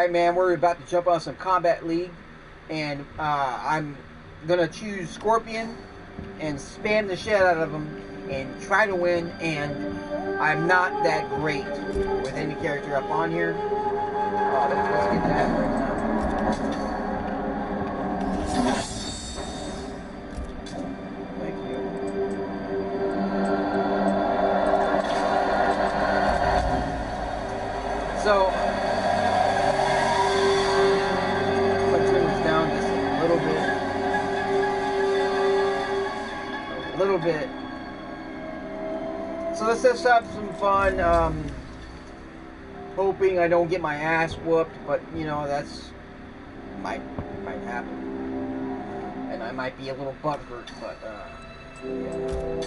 Alright, man, we're about to jump on some Combat League. And I'm going to choose Scorpion and spam the shit out of him and try to win. And I'm not that great with any character up on here. Let's get that right now. Thank you. So, let's turn this down just a little bit. A little bit. So let's just have some fun. Hoping I don't get my ass whooped, but you know that's might happen, and I might be a little butthurt, but yeah.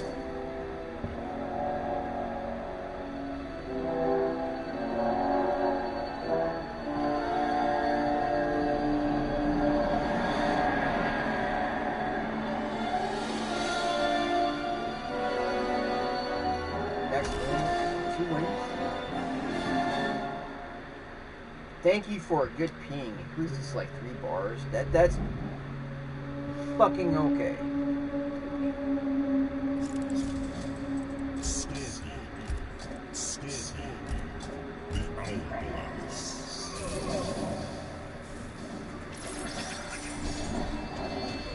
Next win, 2 wins. Thank you for a good ping. Who's this, like 3 bars? That's fucking okay.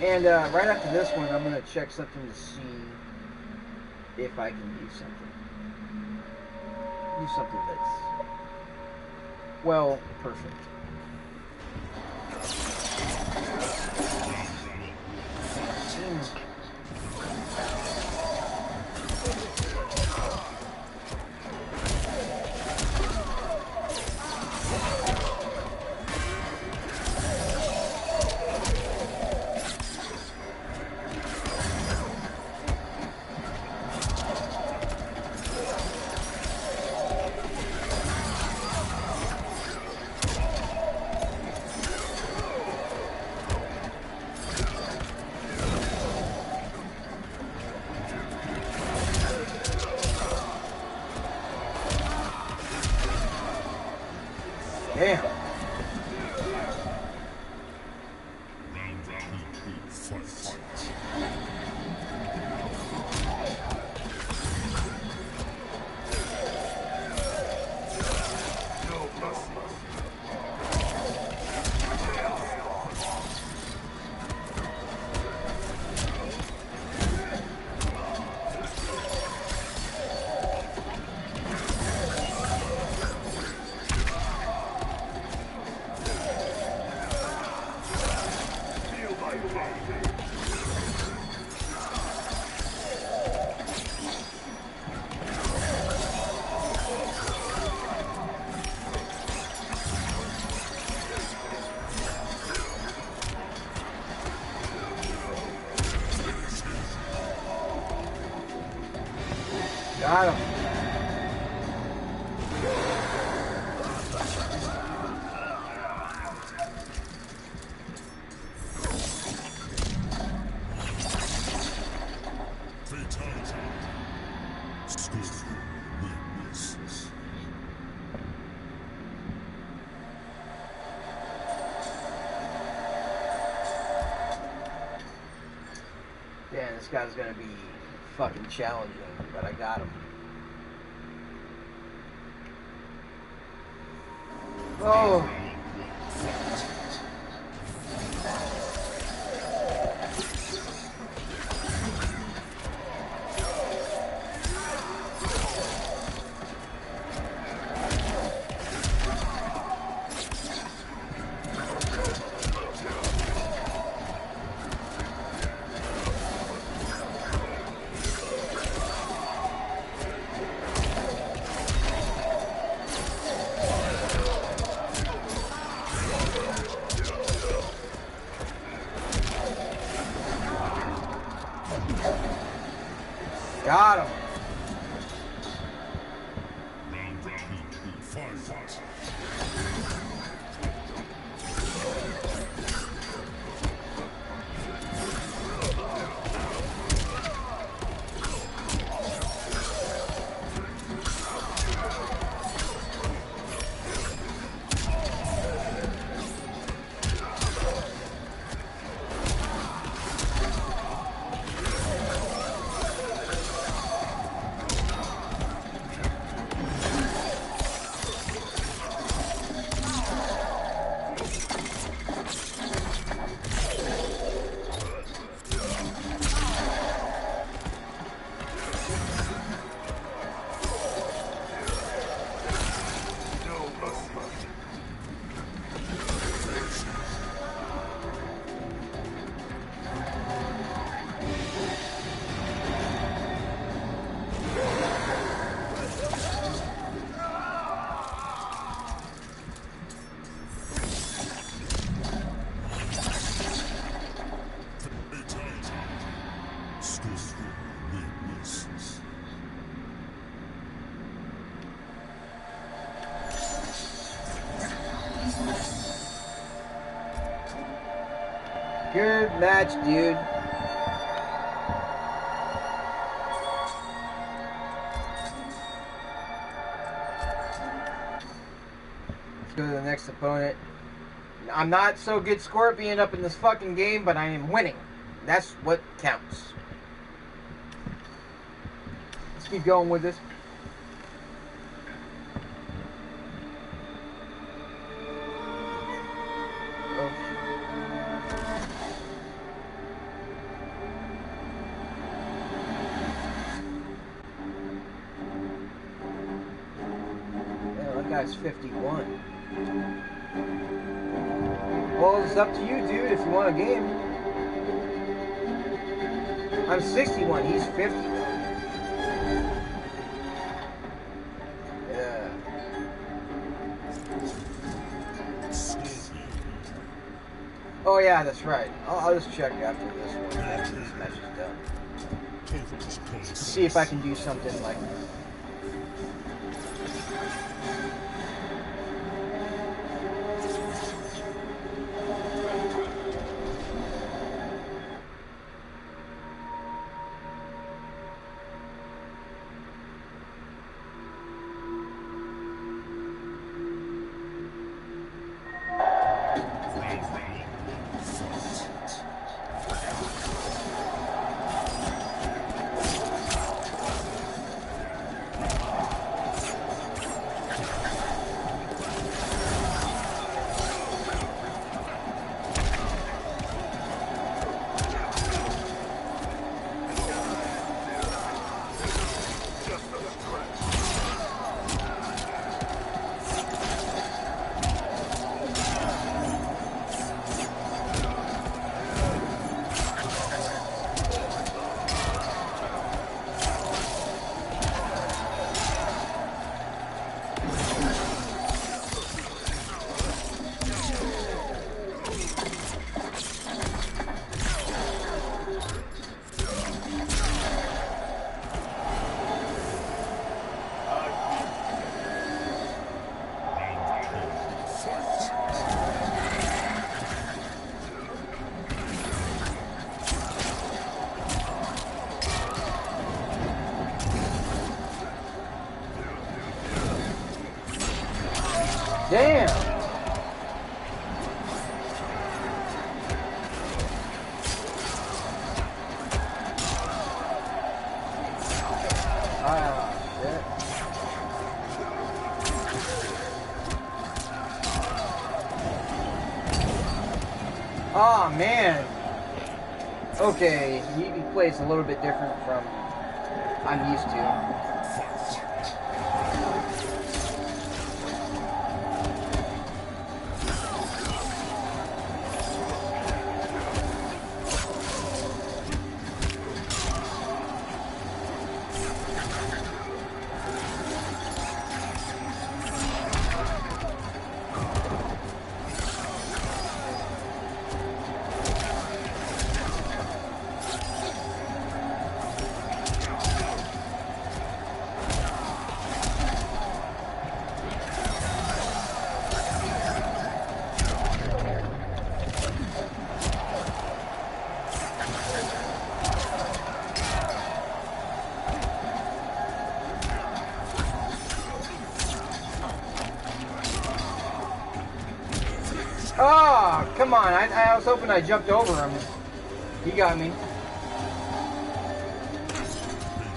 And right after this one, I'm gonna check something to see if I can do something. Do something that's, well, perfect. Damn. Got him. Yeah, this guy's gonna be fucking challenging, but I got him. Oh. Got him. Good match, dude. Let's go to the next opponent. I'm not so good Scorpion up in this fucking game, but I am winning. That's what counts. Let's keep going with this. Guy's 51. Well, it's up to you, dude, if you want a game. I'm 61, he's 50. Yeah. Oh yeah, that's right. I'll just check after this one, after this match is done. See if I can do something like that. Damn! Ah, shit. Oh, man. Okay, he plays a little bit different from I'm used to. Oh, come on. I was hoping I jumped over him. He got me.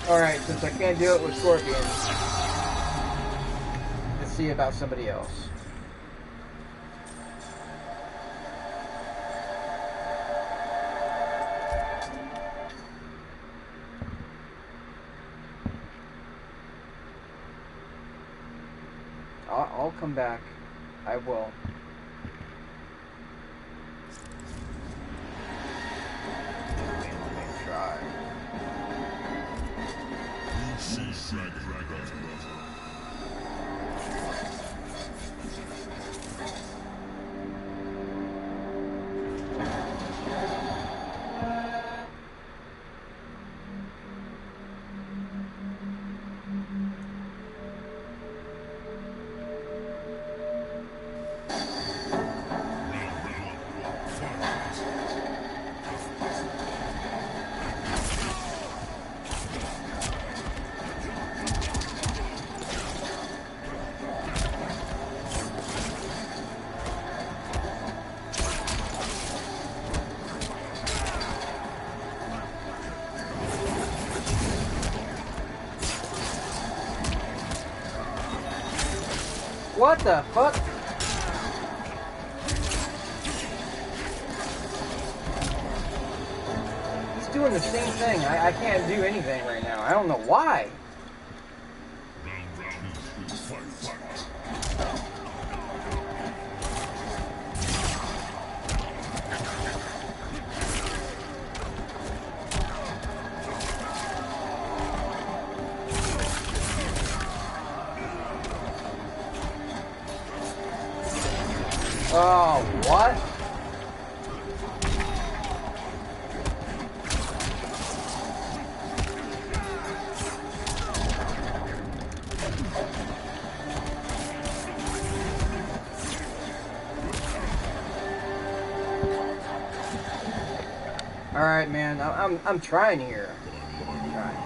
Alright, since I can't do it with Scorpion, let's see about somebody else. I'll come back. I will. What the fuck? He's doing the same thing. I can't do anything right now. I don't know why. Oh, what? All right, man. I'm trying here. I'm trying.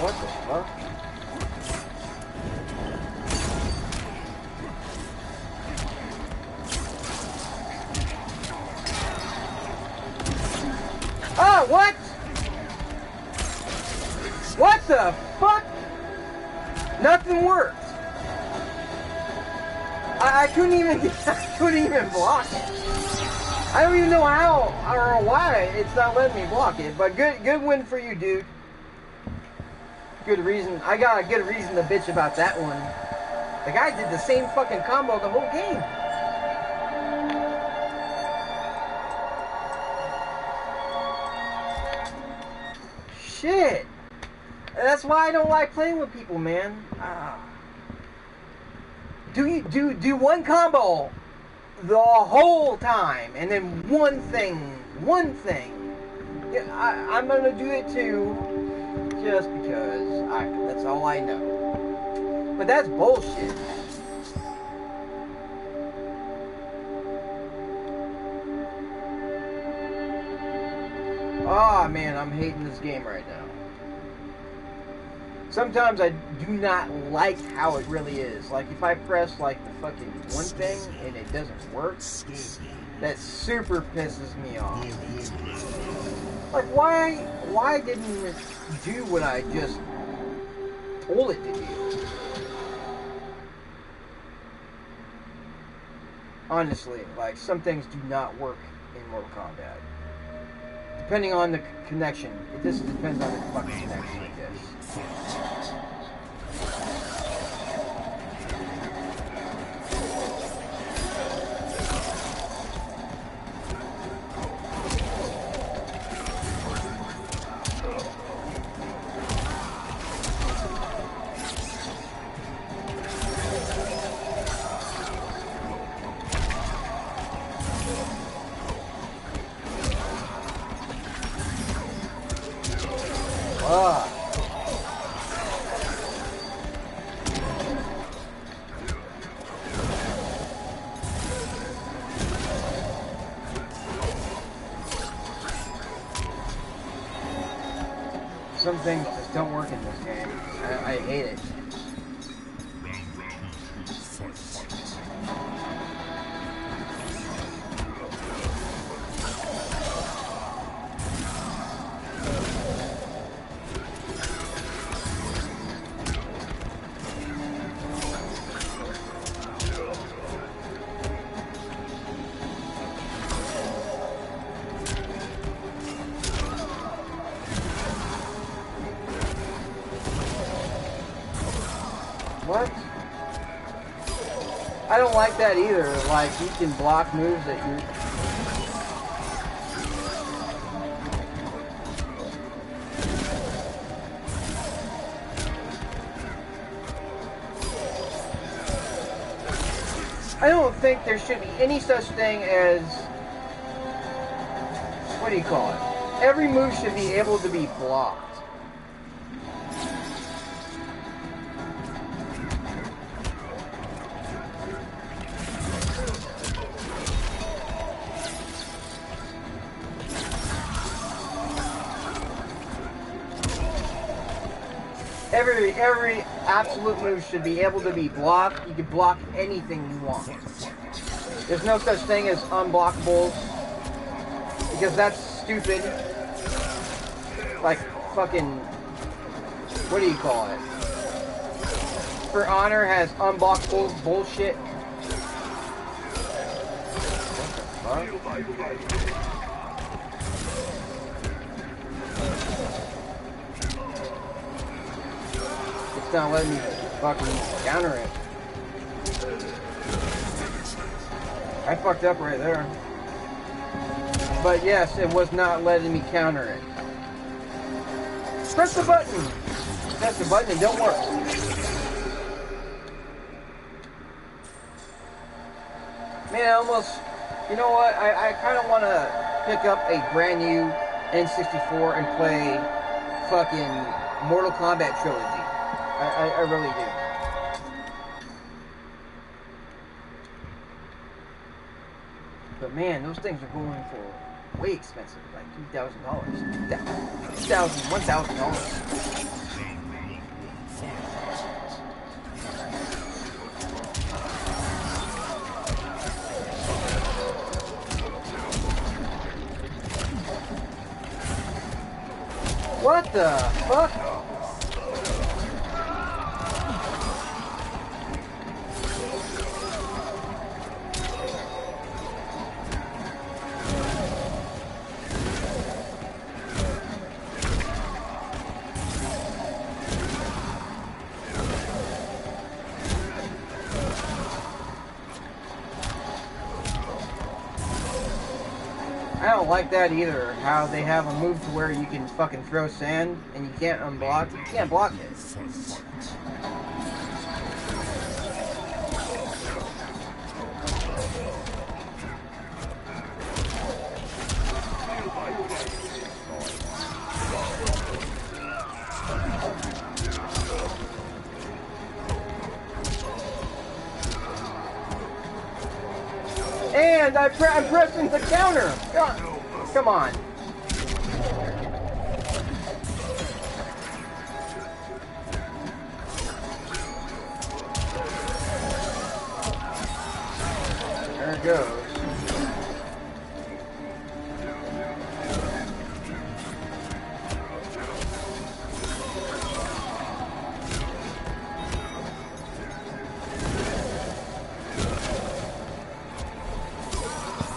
What the fuck? Oh, what? What the fuck? Nothing worked. I couldn't even block it. I don't even know how or why it's not letting me block it, but good win for you, dude. Good reason. I got a good reason to bitch about that one. The guy did the same fucking combo the whole game. Shit. That's why I don't like playing with people, man. Do one combo the whole time, and then one thing. Yeah, I'm gonna do it too. Just because that's all I know. But that's bullshit. Oh man, I'm hating this game right now. Sometimes I do not like how it really is. Like if I press like the fucking one thing and it doesn't work, that super pisses me off. Like why didn't it do what I just told it to do? Honestly, like some things do not work in Mortal Kombat. Depending on the connection. It just depends on the fucking connection, I guess. Some things just don't work in this game. I hate it. What? I don't like that either. Like, you can block moves that you... I don't think there should be any such thing as... What do you call it? Every move should be able to be blocked. Every absolute move should be able to be blocked. You can block anything you want. There's no such thing as unblockables, because that's stupid. Like fucking, what do you call it? For Honor has unblockables bullshit. What the fuck? It's not letting me fucking counter it. I fucked up right there. But yes, it was not letting me counter it. Press the button! Press the button, it don't work. Man, almost, you know what? I kind of want to pick up a brand new N64 and play fucking Mortal Kombat Trilogy. I really do. But man, those things are going for way expensive, like $2,000, $1,000. What the fuck? I don't like that either, how they have a move to where you can fucking throw sand and you can't unblock. You can't block it. And I'm pressing the counter. Come on. There it goes.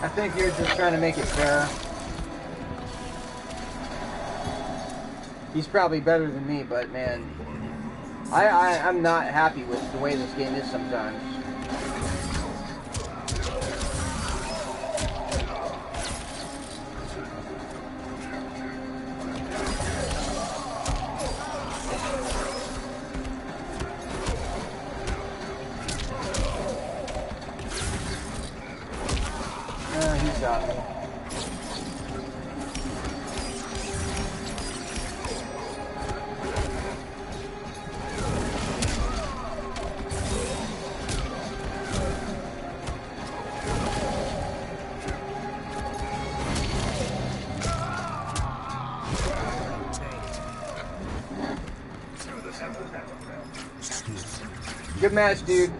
I think you're just trying to make it fair. He's probably better than me, but man, I'm not happy with the way this game is sometimes. He's got me. Good match, dude.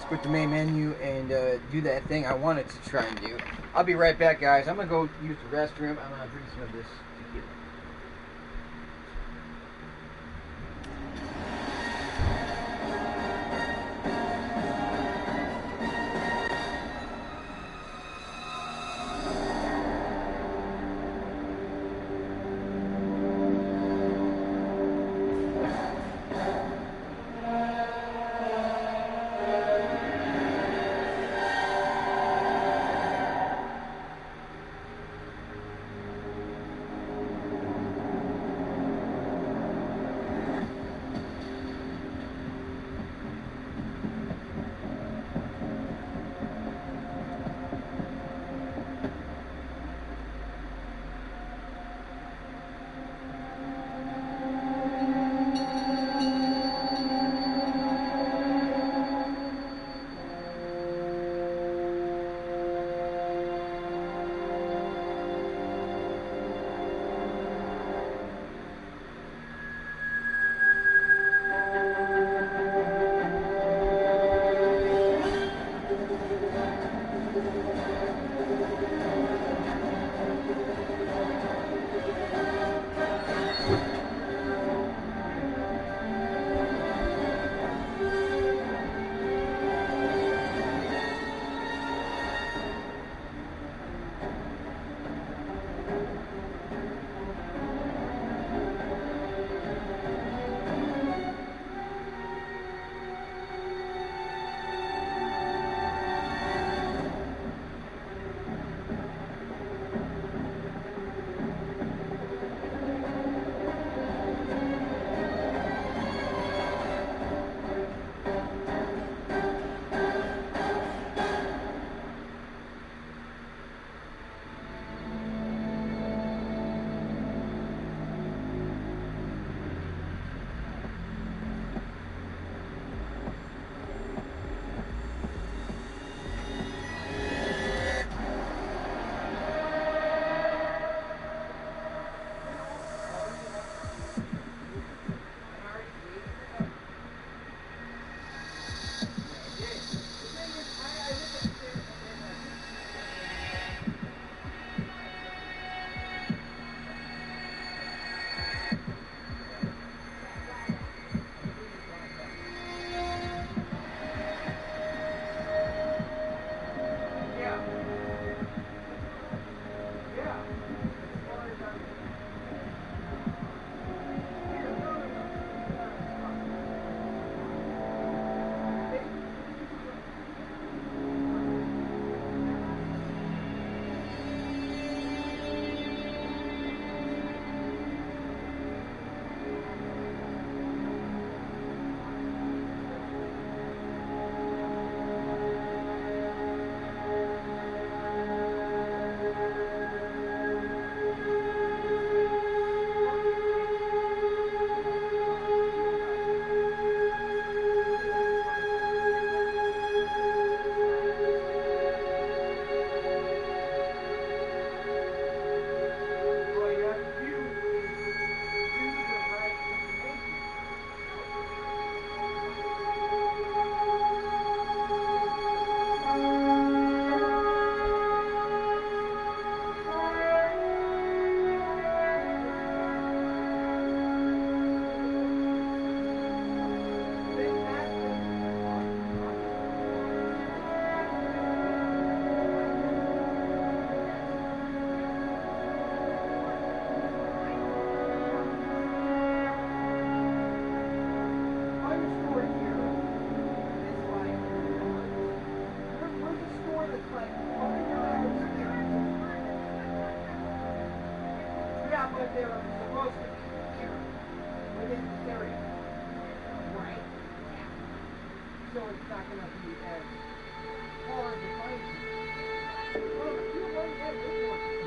Quit the main menu and do that thing I wanted to try and do. I'll be right back, guys. I'm gonna go use the restroom. I'm gonna drink some of this tequila. that they're supposed to be here within this area. Right? Yeah. So it's not going to be as hard to find you. Well, if you already have this one,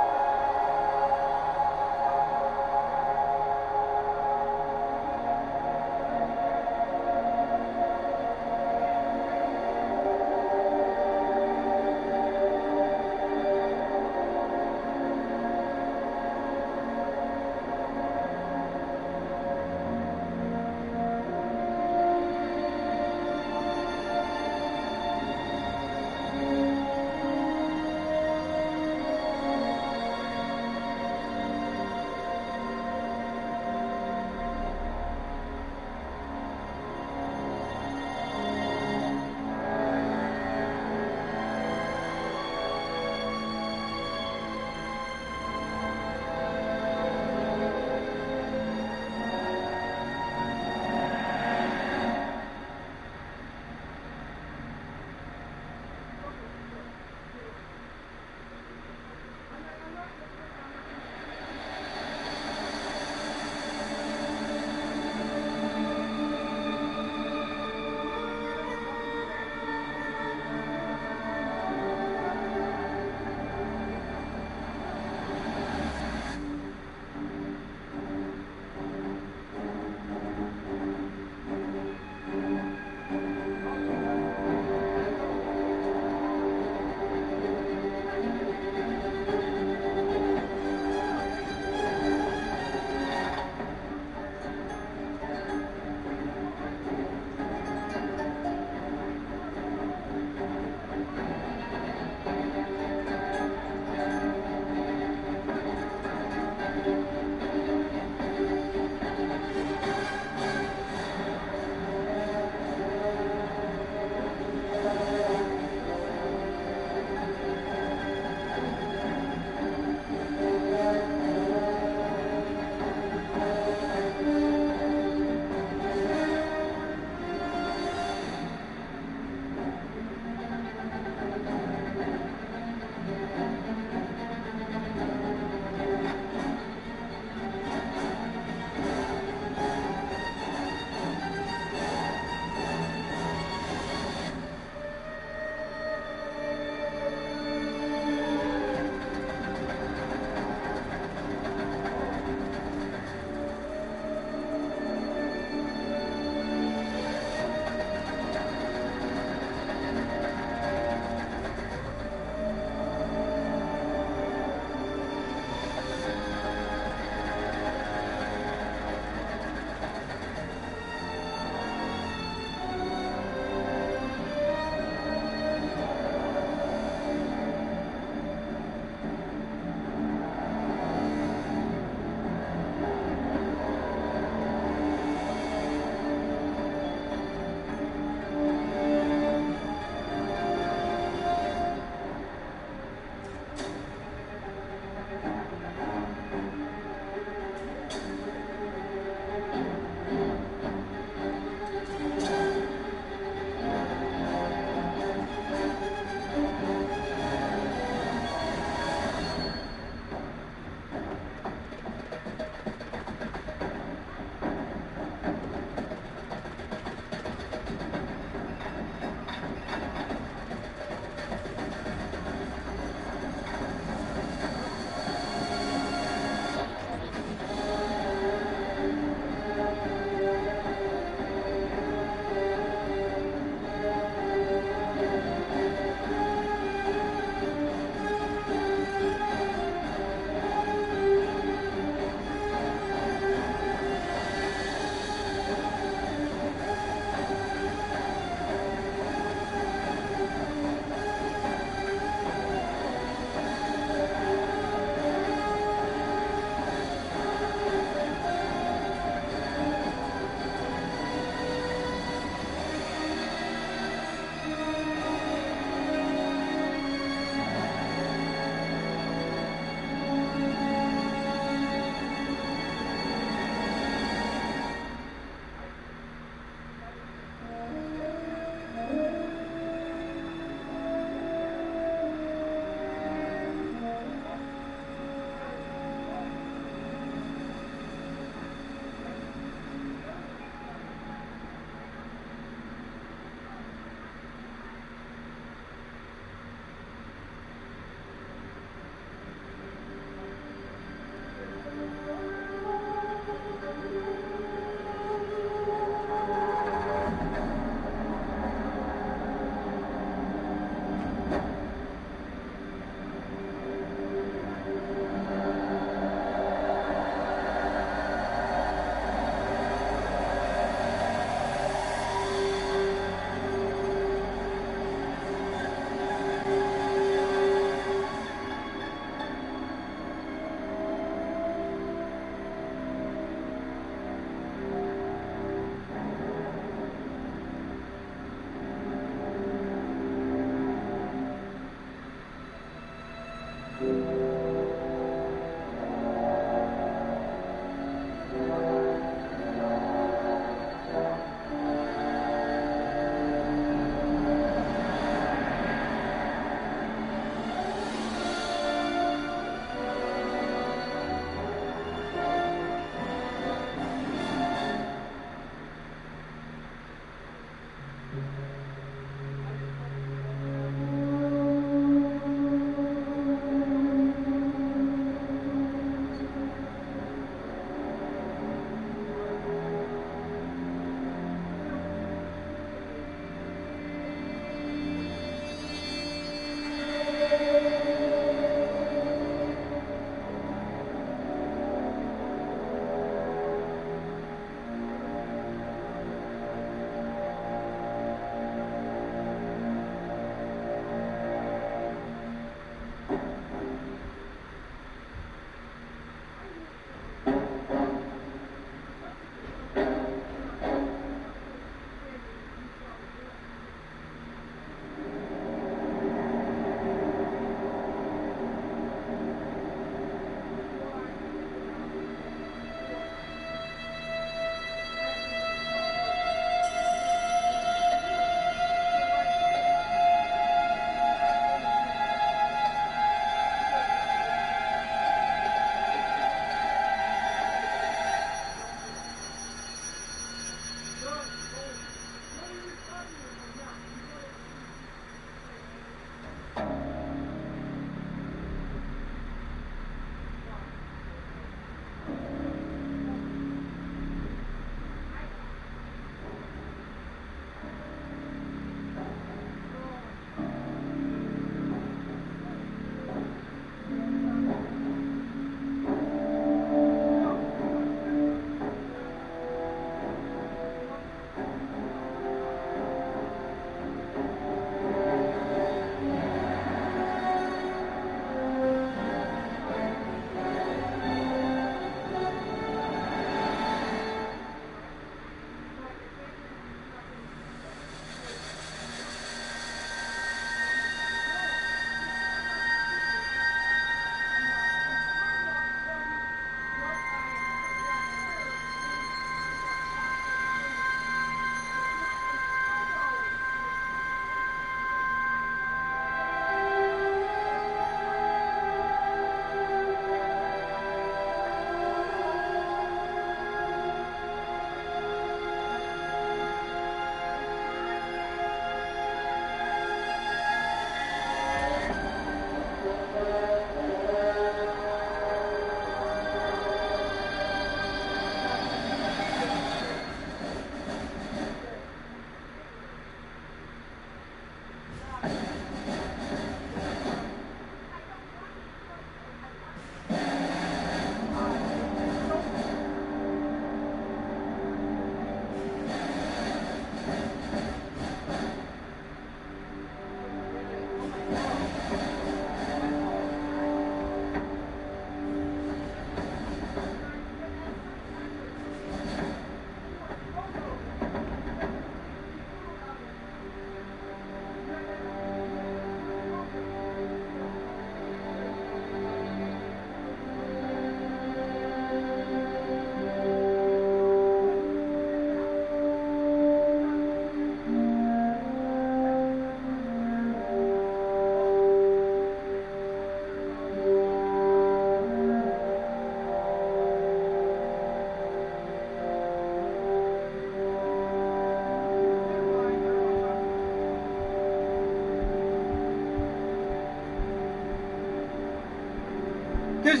Cause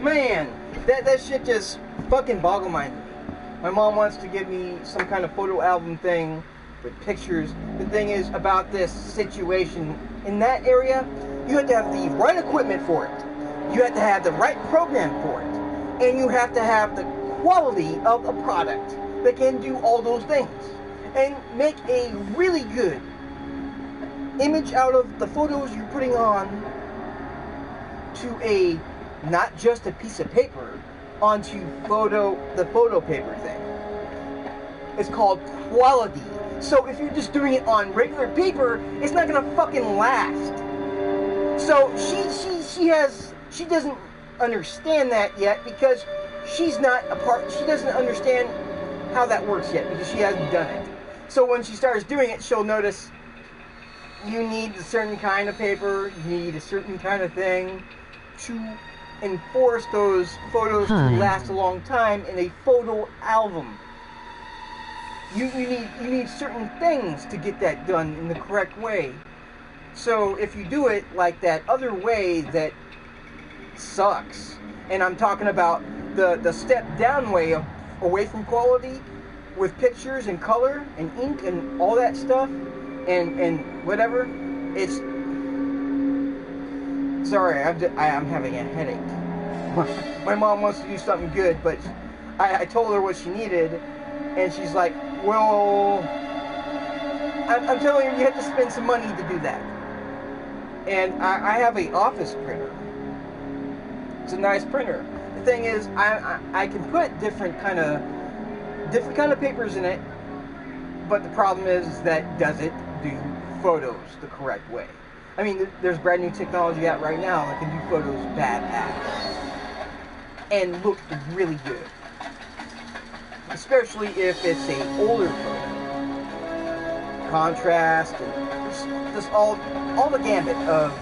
man, that shit just fucking boggle minded me. My mom wants to give me some kind of photo album thing with pictures. The thing is about this situation in that area, you have to have the right equipment for it. You have to have the right program for it. And you have to have the quality of a product that can do all those things. And make a really good image out of the photos you're putting on to a, not just a piece of paper, onto the photo paper thing. It's called quality. So if you're just doing it on regular paper, it's not gonna fucking last. So she doesn't understand that yet because she's not a part, she doesn't understand how that works yet because she hasn't done it. So when she starts doing it, she'll notice you need a certain kind of paper, you need a certain kind of thing to enforce those photos to last a long time in a photo album. You need certain things to get that done in the correct way. So if you do it like that other way that sucks, and I'm talking about the step down way of away from quality with pictures and color and ink and all that stuff and whatever, it's sorry, I'm having a headache. My mom wants to do something good, but I told her what she needed, and she's like, well, I'm telling her you have to spend some money to do that. And I have an office printer. It's a nice printer. The thing is, I can put different kind of papers in it, but the problem is that does it do photos the correct way? I mean, there's brand new technology out right now that can do photos badass and look really good, especially if it's an older photo. Contrast and just all the gambit of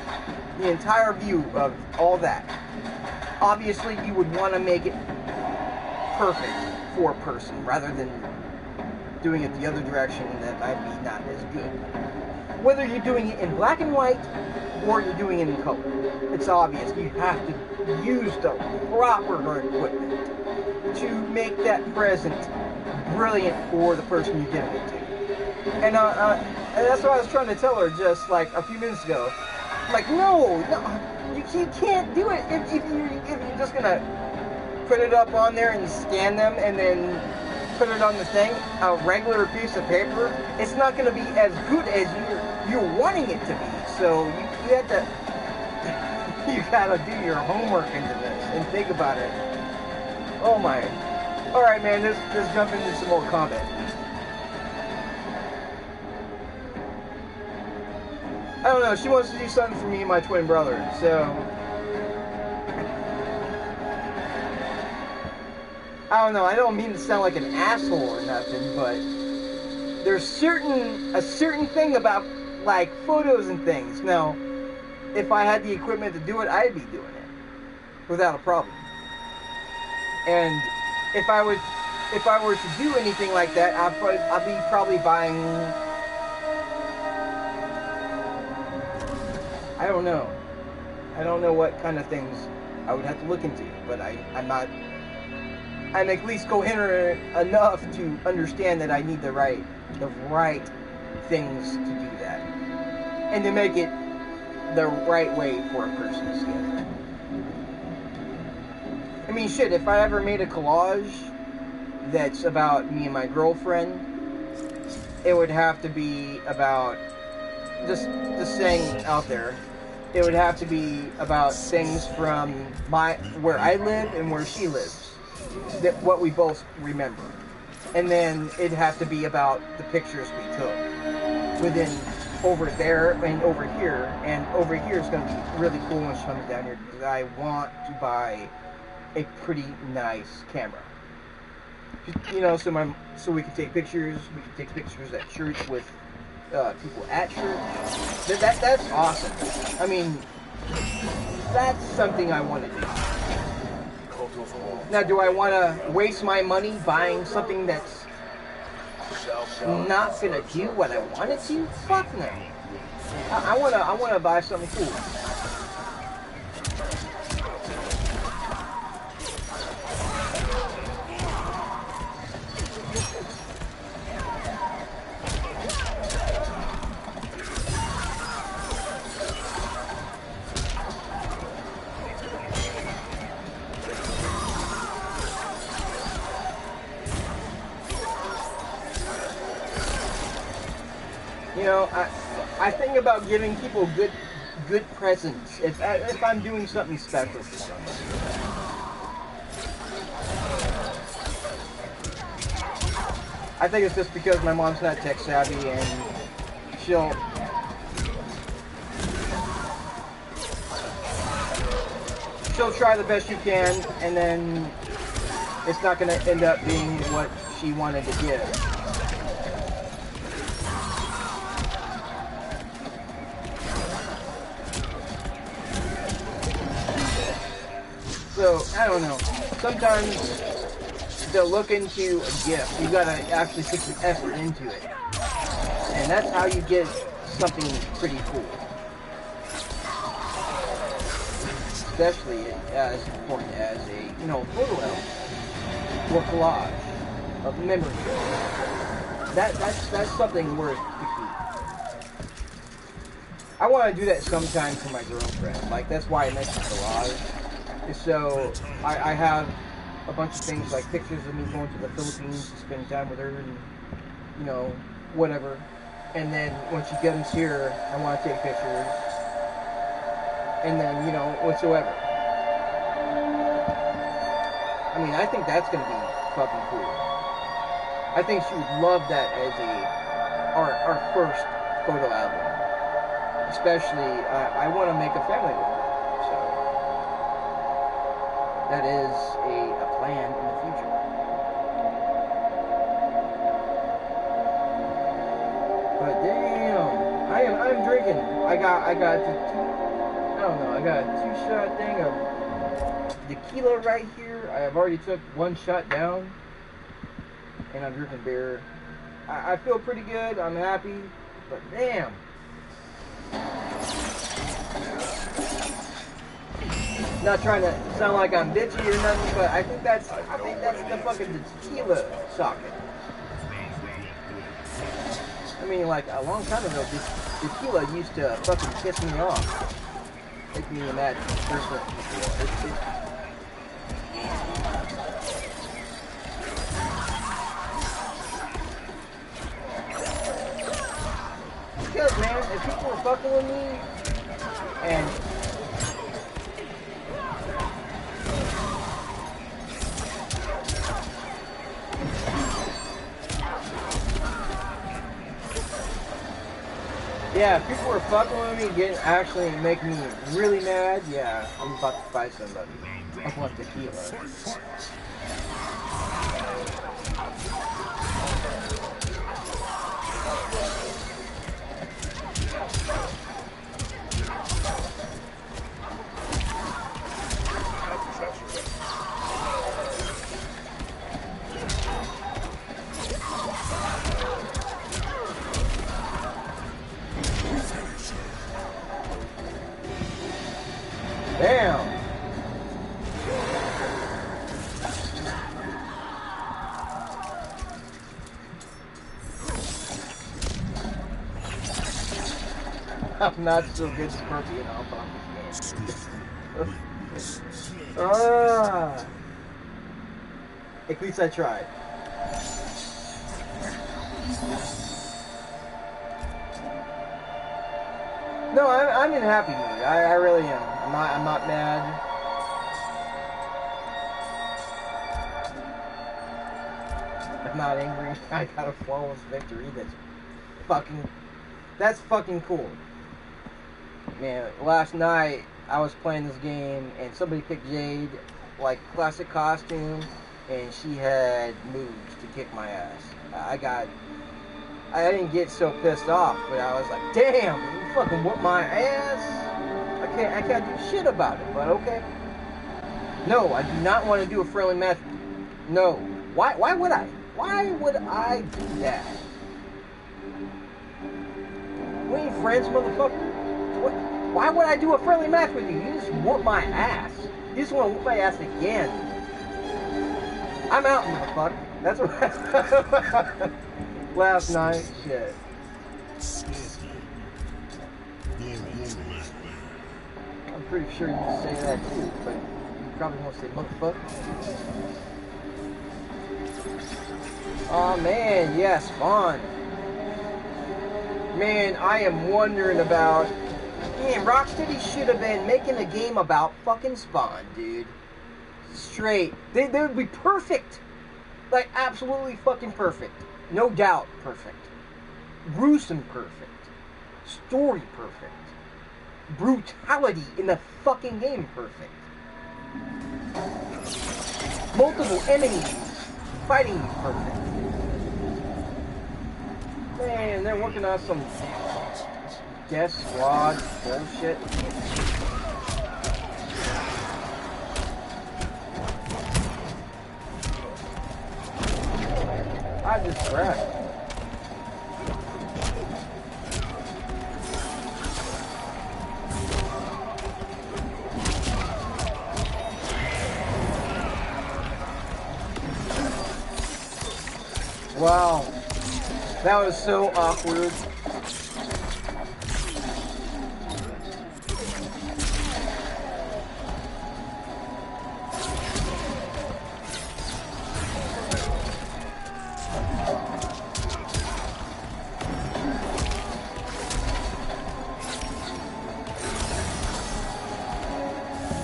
the entire view of all that. Obviously, you would want to make it perfect for a person rather than doing it the other direction, and that might be not as good. Whether you're doing it in black and white or you're doing it in color, it's obvious you have to use the proper equipment to make that present brilliant for the person you're giving it to. And that's what I was trying to tell her just like a few minutes ago. Like, no, you can't do it if you're just gonna put it up on there and scan them and then put it on the thing, a regular piece of paper. It's not gonna be as good as you're wanting it to be. So you have to, you gotta do your homework into this and think about it. Oh my! All right, man, let's jump into some more combat. I don't know, she wants to do something for me and my twin brother, so I don't know, I don't mean to sound like an asshole or nothing, but there's a certain thing about like photos and things. Now, if I had the equipment to do it, I'd be doing it without a problem. And if I were to do anything like that, I'd be probably buying, I don't know what kind of things I would have to look into, but I'm at least coherent enough to understand that I need the right things to do that, and to make it the right way for a person's gift. I mean, shit, if I ever made a collage that's about me and my girlfriend, it would have to be about, just saying out there, it would have to be about things from where I live and where she lives, what we both remember. And then it'd have to be about the pictures we took within over there and over here. And over here is going to be really cool when she comes down here, because I want to buy a pretty nice camera. You know, so we can take pictures. We can take pictures at church with people at church. That's awesome. I mean, that's something I want to do. Now, do I want to waste my money buying something that's not gonna do what I want it to? Fuck no. I wanna buy something cool. You know, I think about giving people good presents if I'm doing something special for somebody. I think it's just because my mom's not tech savvy and she'll try the best you can, and then it's not going to end up being what she wanted to give. So, I don't know. Sometimes they'll look into a gift. You gotta actually put some effort into it. And that's how you get something pretty cool. Especially as important as a, you know, photo album or collage of memories. That's something worth to keep. I want to do that sometime for my girlfriend. Like, that's why I mentioned collage. So I have a bunch of things like pictures of me going to the Philippines to spend time with her and, you know, whatever. And then when she comes here, I want to take pictures. And then, you know, whatsoever. I mean, I think that's going to be fucking cool. I think she would love that as our first photo album. Especially, I want to make a family with her. So, that is a plan in the future. But damn, I'm drinking. I got I got a 2-shot thing of tequila right here. I have already took 1 shot down, and I'm drinking beer. I feel pretty good. I'm happy, but damn. Not trying to sound like I'm bitchy or nothing, but I think that's the fucking tequila socket. I mean, like a long time ago, this tequila used to fucking piss me off. Make me imagine. Because, man, if people were fucking with me, and yeah, if people were fucking with me, actually making me really mad, yeah, I'm about to fight somebody. I want tequila. Damn. I'm not so good Scorpion, I'll promise. At least I tried. No, I'm in a happy mood. I really am. I'm not mad. I'm not angry. I got a flawless victory. That's fucking cool. Man, last night I was playing this game and somebody picked Jade, like classic costume, and she had moves to kick my ass. I didn't get so pissed off, but I was like, damn, you fucking whooped my ass. I can't do shit about it, but okay. No, I do not want to do a friendly match. No. Why would I? Why would I do that? We ain't friends, motherfucker. Why would I do a friendly match with you? You just whoop my ass. You just want to whoop my ass again. I'm out, motherfucker. That's what last night. Shit. I'm pretty sure you can say that too, but you probably won't say motherfucker. Oh man, yes, Spawn. Man, I am wondering about... Man, Rocksteady should have been making a game about fucking Spawn, dude. Straight. They would be perfect. Like, absolutely fucking perfect. No doubt perfect. Gruesome perfect. Story perfect. Brutality in the fucking game perfect. Multiple enemies fighting you perfect. Man, they're working on some Death Squad bullshit. I just crashed. Wow, that was so awkward.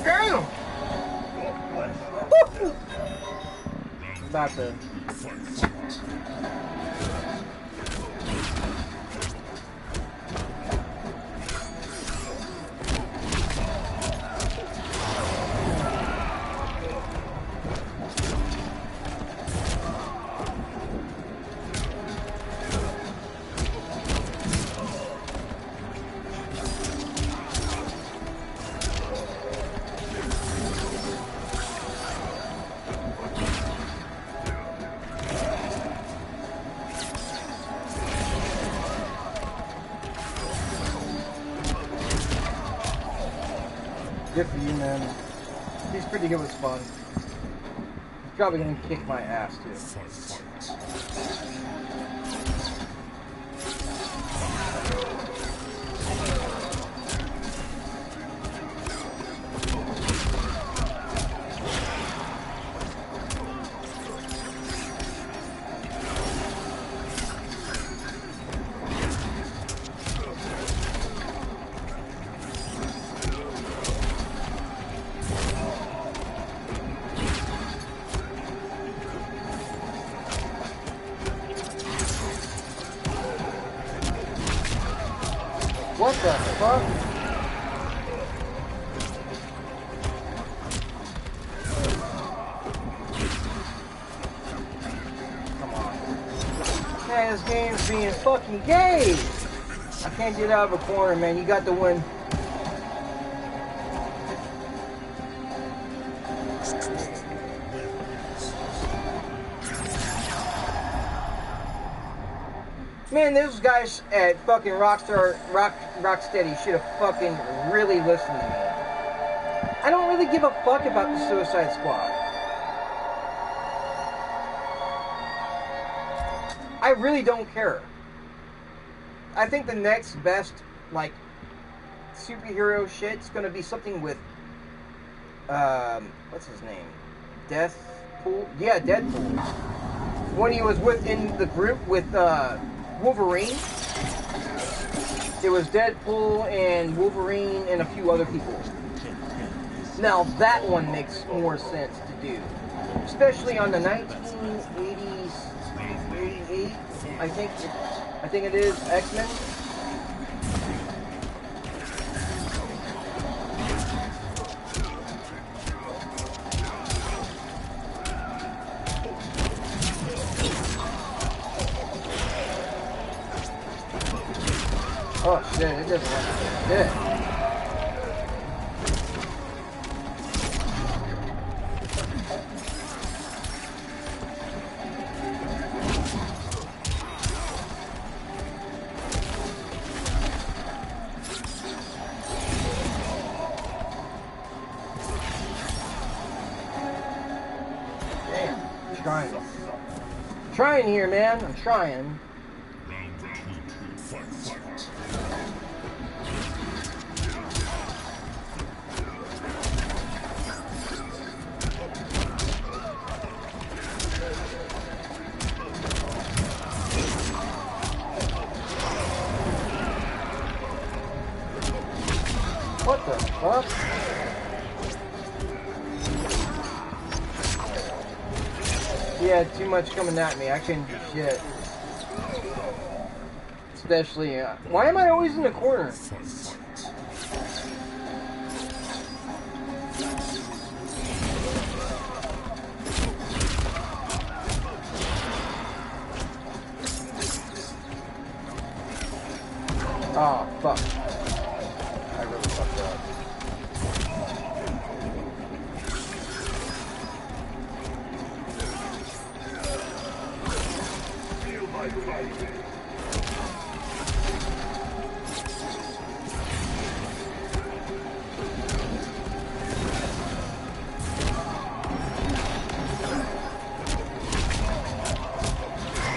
Damn! About to. Good for you, man. He's pretty good with Spawn. He's probably gonna kick my ass, too. What the fuck? Come on. Man, this game's being fucking gay! I can't get out of a corner, man. You got to win. Man, those guys at fucking Rocksteady should have fucking really listened to me. I don't really give a fuck about the Suicide Squad. I really don't care. I think the next best, like, superhero shit's gonna be something with, what's his name? Deathpool? Yeah, Deadpool. When he was within the group with, Wolverine. It was Deadpool and Wolverine and a few other people. Now that one makes more sense to do. Especially on the 1980s, 88, I think it is, X-Men. Oh shit, it doesn't like shit. Damn, I'm trying. I'm trying here, man. I'm trying. Yeah, too much coming at me. I can't do shit. Especially, why am I always in the corner? Oh, fuck. I really fucked up.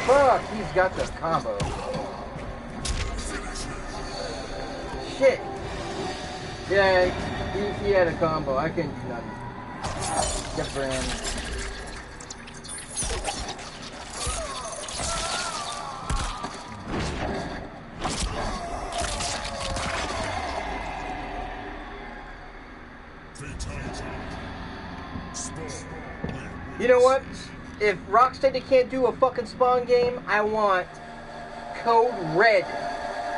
Fuck, he's got the combo. Shit. Yeah, he had a combo. I couldn't do nothing. Except for him. You know what? If Rocksteady can't do a fucking Spawn game, I want Code Red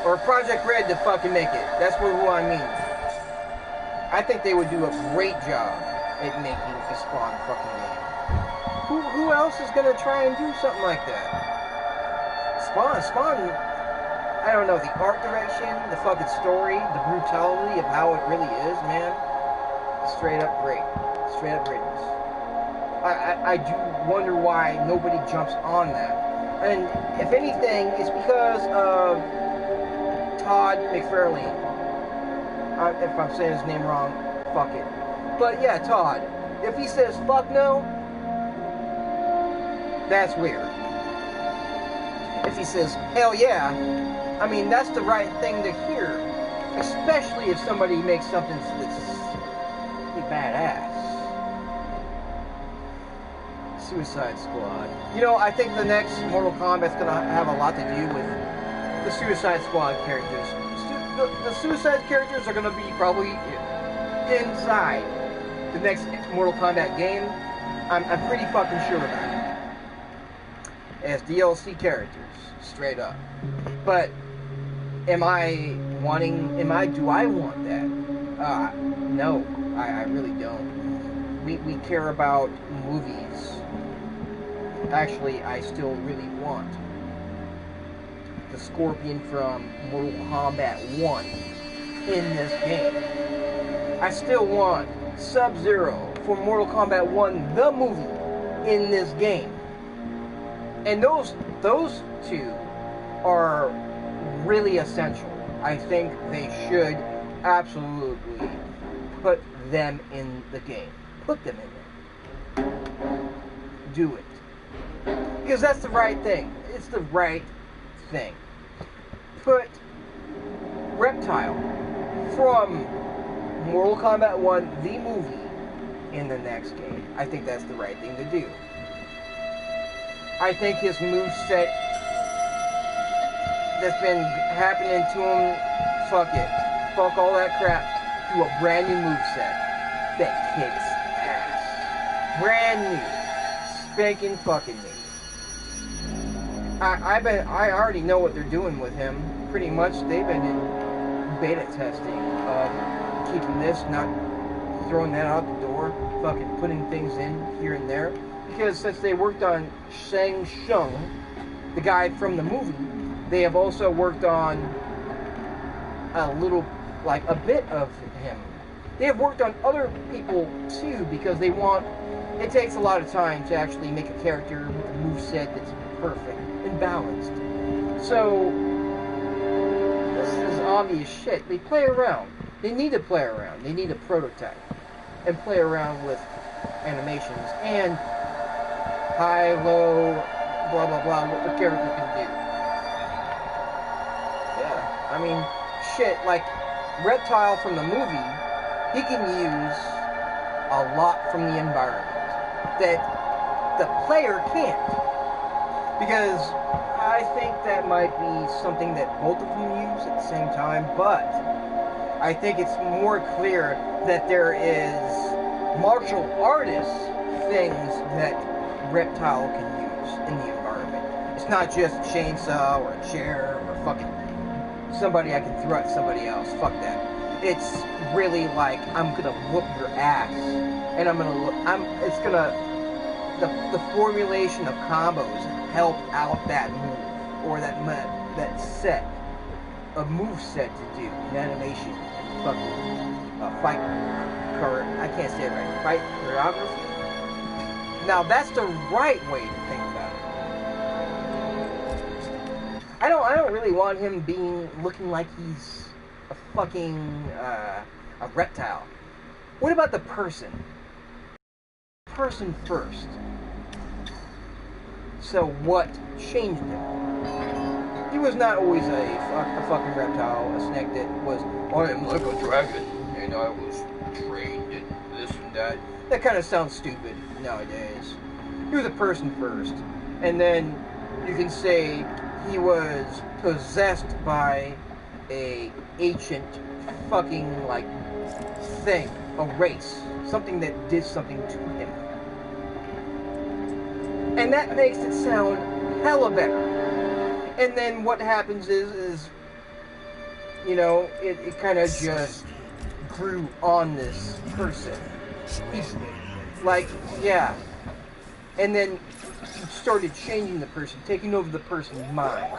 or Project Red to fucking make it. That's who I mean. I think they would do a great job at making a Spawn fucking game. Who else is gonna try and do something like that? Spawn. I don't know, the art direction, the fucking story, the brutality of how it really is, man. Straight up great. Straight up greatness. I do wonder why nobody jumps on that. And if anything, it's because of Todd McFarlane. If I'm saying his name wrong, fuck it. But yeah, Todd. If he says fuck no, that's weird. If he says hell yeah, I mean, that's the right thing to hear. Especially if somebody makes something that's pretty badass. Suicide Squad. You know, I think the next Mortal Kombat's gonna have a lot to do with the Suicide Squad characters. The Suicide characters are gonna be probably inside the next Mortal Kombat game. I'm pretty fucking sure of that. As DLC characters, straight up. But do I want that? No, I really don't. We care about movies. Actually, I still really want the Scorpion from Mortal Kombat 1 in this game. I still want Sub-Zero from Mortal Kombat 1, the movie, in this game. And those two are really essential. I think they should absolutely put them in the game. Put them in there. Do it. Because that's the right thing. It's the right thing. Put Reptile from Mortal Kombat 1, the movie, in the next game. I think that's the right thing to do. I think his moveset that's been happening to him, fuck it. Fuck all that crap. Do a brand new moveset that kicks ass. Brand new. Spanking fucking new. I already know what they're doing with him. Pretty much, they've been in beta testing of keeping this, not throwing that out the door, fucking putting things in here and there. Because since they worked on Shang Tsung, the guy from the movie, they have also worked on a bit of him. They have worked on other people too, because it takes a lot of time to actually make a character with a moveset that's perfect and balanced. So, this is obvious shit. They play around. They need to play around. They need to prototype and play around with animations and high, low, blah, blah, blah, what the character can do. Yeah, I mean, shit, like Reptile from the movie, he can use a lot from the environment that the player can't. Because I think that might be something that both of them use at the same time, but I think it's more clear that there is martial artist things that reptile can use in the environment. It's not just a chainsaw or a chair or fucking somebody I can throw at somebody else. Fuck that. It's really like I'm gonna whoop your ass, and it's gonna the formulation of combos help out that move or that set a move set to do an animation and fucking fight card. I can't say it right. Fight choreography. Now that's the right way to think about it. I don't really want him looking like he's a fucking a reptile. What about the person? Person first. So what changed him? He was not always a fucking reptile, a snake that was, I am like a dragon, and I was trained in this and that. That kind of sounds stupid nowadays. He was a person first, and then you can say he was possessed by a ancient fucking like thing, a race, something that did something to him. And that makes it sound hella better. And then what happens is you know, it kind of just grew on this person. Like, yeah. And then started changing the person, taking over the person's mind,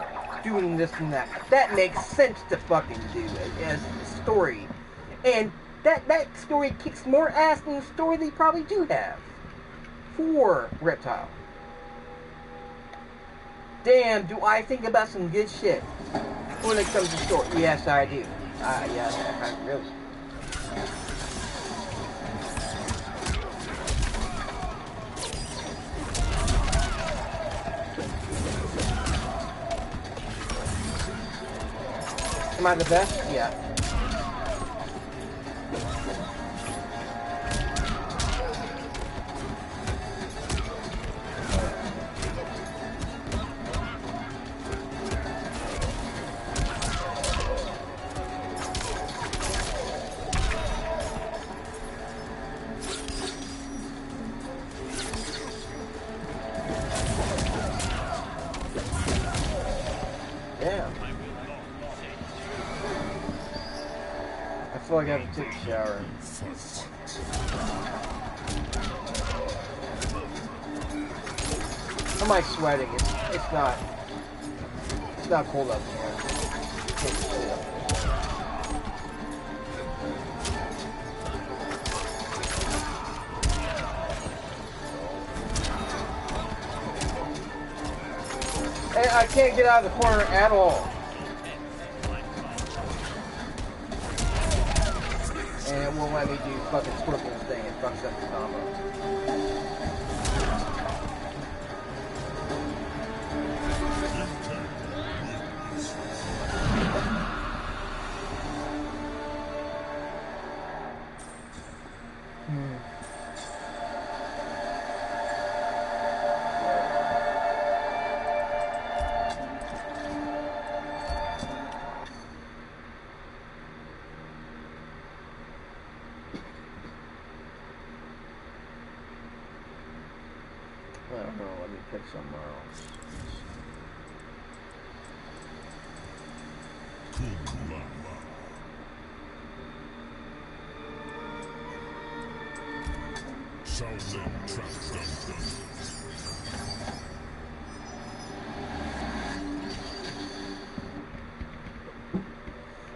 doing this and that. That makes sense to fucking do as a story. And that story kicks more ass than the story they probably do have for Reptile. Damn, do I think about some good shit when it comes to story? Yes, I do. Yeah, I really. Am I the best? Yeah. Damn. I feel like I have to take a shower. Am I sweating? It's not cold up here. And I can't get out of the corner at all. And it won't let me do fucking Scorpion's thing. It fucks up the combo. I don't know, let me pick somewhere else.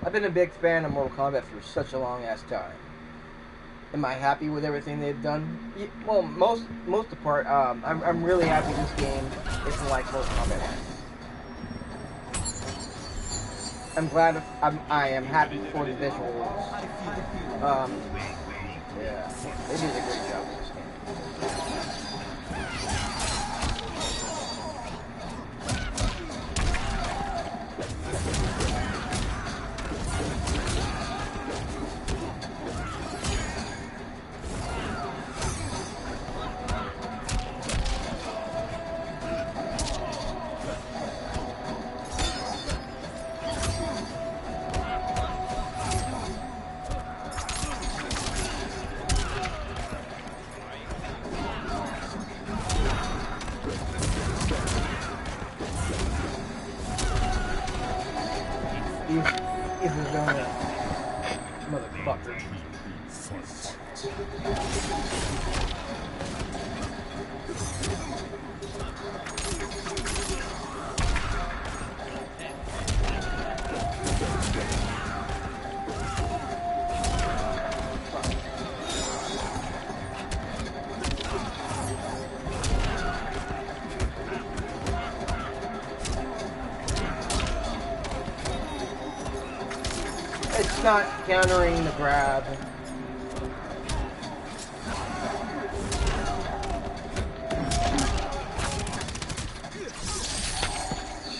I've been a big fan of Mortal Kombat for such a long ass time. Am I happy with everything they've done? Yeah, well, most of the part, I'm really happy this game isn't like Mortal Kombat. I'm glad I am happy for the visuals. Yeah, they did a great job with this game. It's not countering the grab.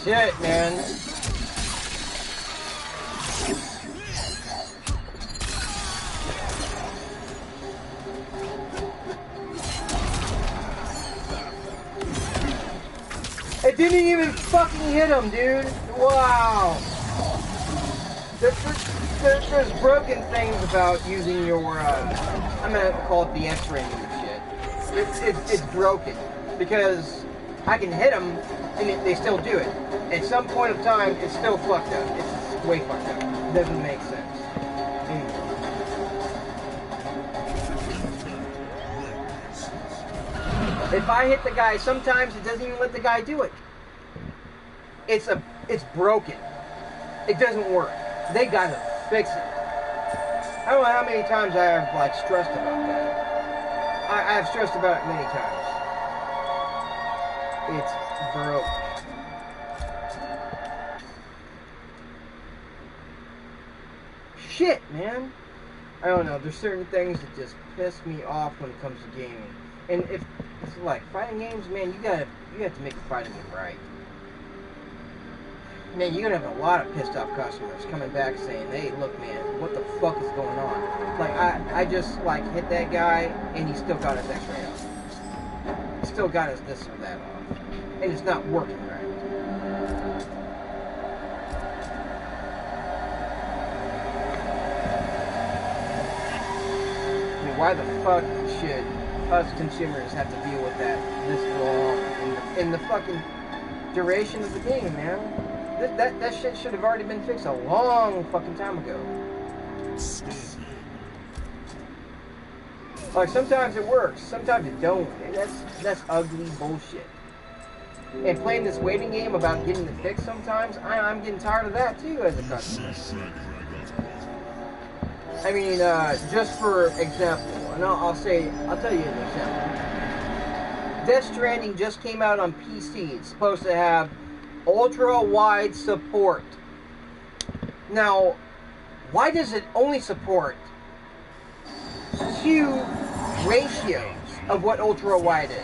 Shit, man. It didn't even fucking hit him, dude. Wow. There's broken things about using your, I'm gonna call it the X-ray shit. It's broken. Because I can hit them, and they still do it. At some point of time, it's still fucked up. It's way fucked up. It doesn't make sense. Anyway. If I hit the guy, sometimes it doesn't even let the guy do it. It's broken. It doesn't work. They gotta fix it. I don't know how many times I have like stressed about that. I have stressed about it many times. It's broke. Shit, man. I don't know. There's certain things that just piss me off when it comes to gaming. And if it's like fighting games, man, you have to make the fighting game right. Man, you're gonna have a lot of pissed off customers coming back saying, "Hey, look, man, what the fuck is going on?" Like I just like hit that guy and he still got his X-ray off. He still got his this or that off, and it's not working right. I mean, why the fuck should us consumers have to deal with that this long in the fucking duration of the game, man? That shit should have already been fixed a long fucking time ago. Like, sometimes it works, sometimes it don't. And that's ugly bullshit. And playing this waiting game about getting it fixed sometimes, I'm getting tired of that too as a customer. I mean, just for example, and I'll tell you an example. Death Stranding just came out on PC. It's supposed to have ultra-wide support. Now, why does it only support 2 ratios of what ultra-wide is?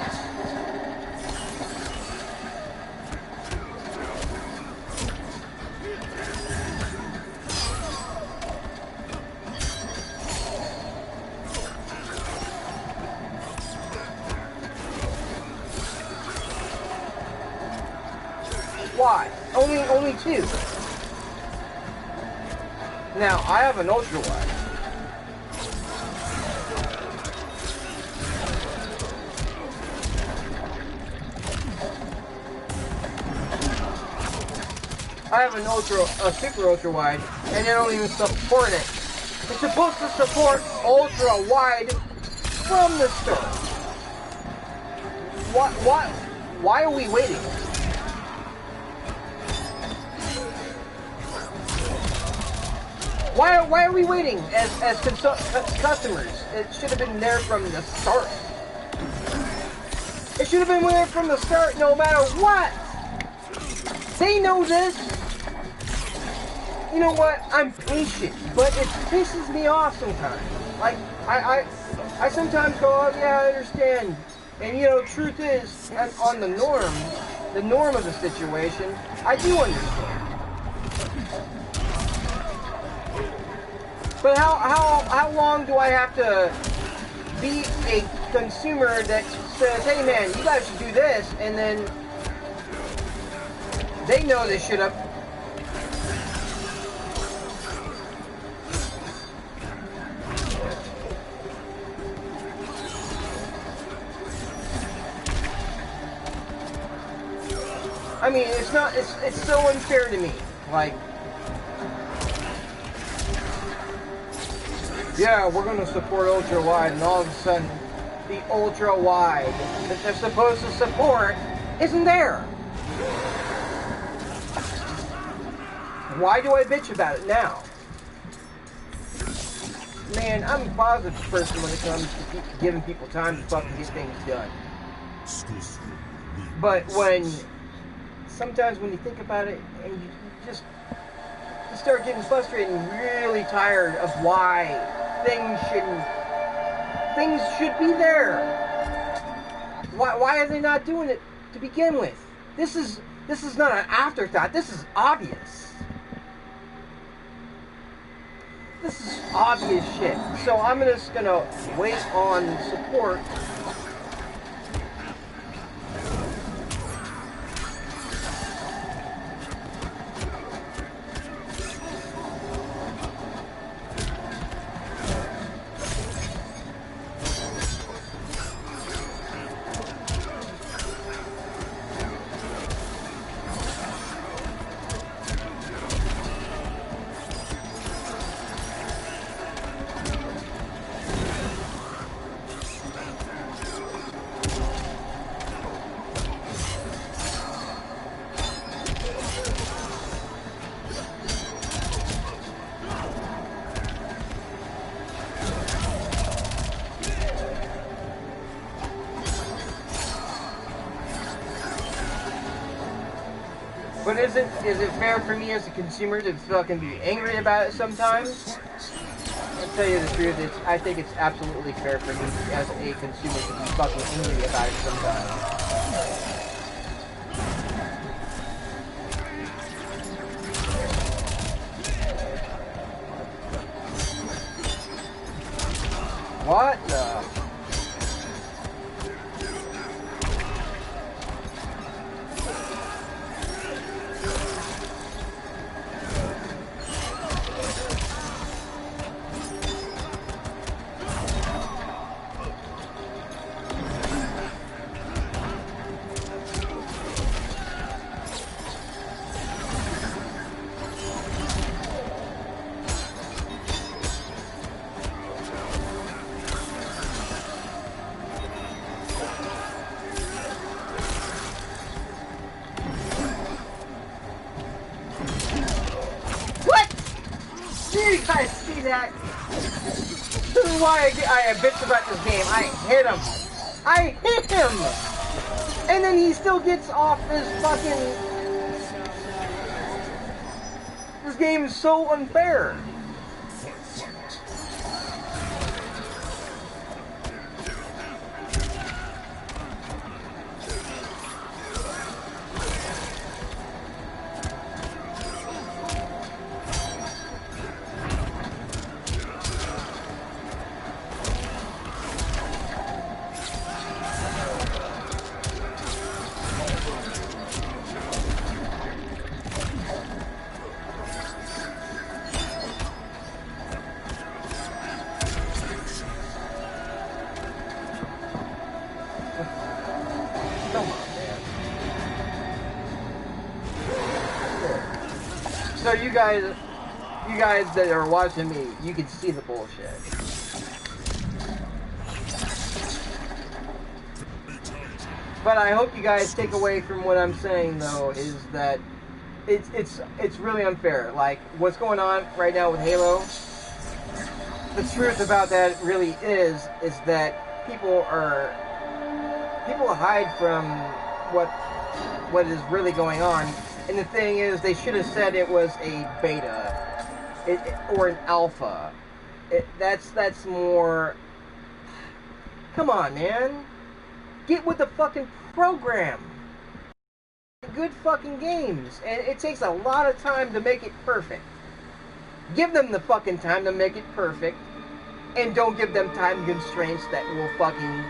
Why? Only 2. Now, I have an ultra wide. I have a super ultra wide, and they don't even support it. It's supposed to support ultra wide from the start. Why are we waiting? Why are we waiting as customers? It should have been there from the start. It should have been there from the start no matter what. They know this. You know what? I'm patient, but it pisses me off sometimes. Like, I sometimes go, oh yeah, I understand. And you know, truth is, on the norm of the situation, I do understand. But how long do I have to be a consumer that says, hey man, you guys should do this, and then they know this shit up. I mean, it's so unfair to me. Like, yeah, we're going to support ultra-wide, and all of a sudden, the ultra-wide that they're supposed to support isn't there. Why do I bitch about it now? Man, I'm a positive person when it comes to giving people time to fucking get things done. But sometimes when you think about it, and you start getting frustrated and really tired of why things should be there. Why are they not doing it to begin with? This is not an afterthought. This is obvious. This is obvious shit. So I'm just gonna wait on support. But is it fair for me as a consumer to fucking be angry about it sometimes? I'll tell you the truth, I think it's absolutely fair for me as a consumer to be fucking angry about it sometimes. What the? You guys see that? This is why I bitch about this game. I hit him. I hit him! And then he still gets off this fucking... This game is so unfair. So you guys that are watching me, you can see the bullshit. But I hope you guys take away from what I'm saying though is that it's really unfair. Like what's going on right now with Halo. The truth about that really is that people hide from what is really going on. And the thing is, they should have said it was a beta or an alpha. That's more. Come on, man. Get with the fucking program. Good fucking games, and it takes a lot of time to make it perfect. Give them the fucking time to make it perfect, and don't give them time constraints that will fucking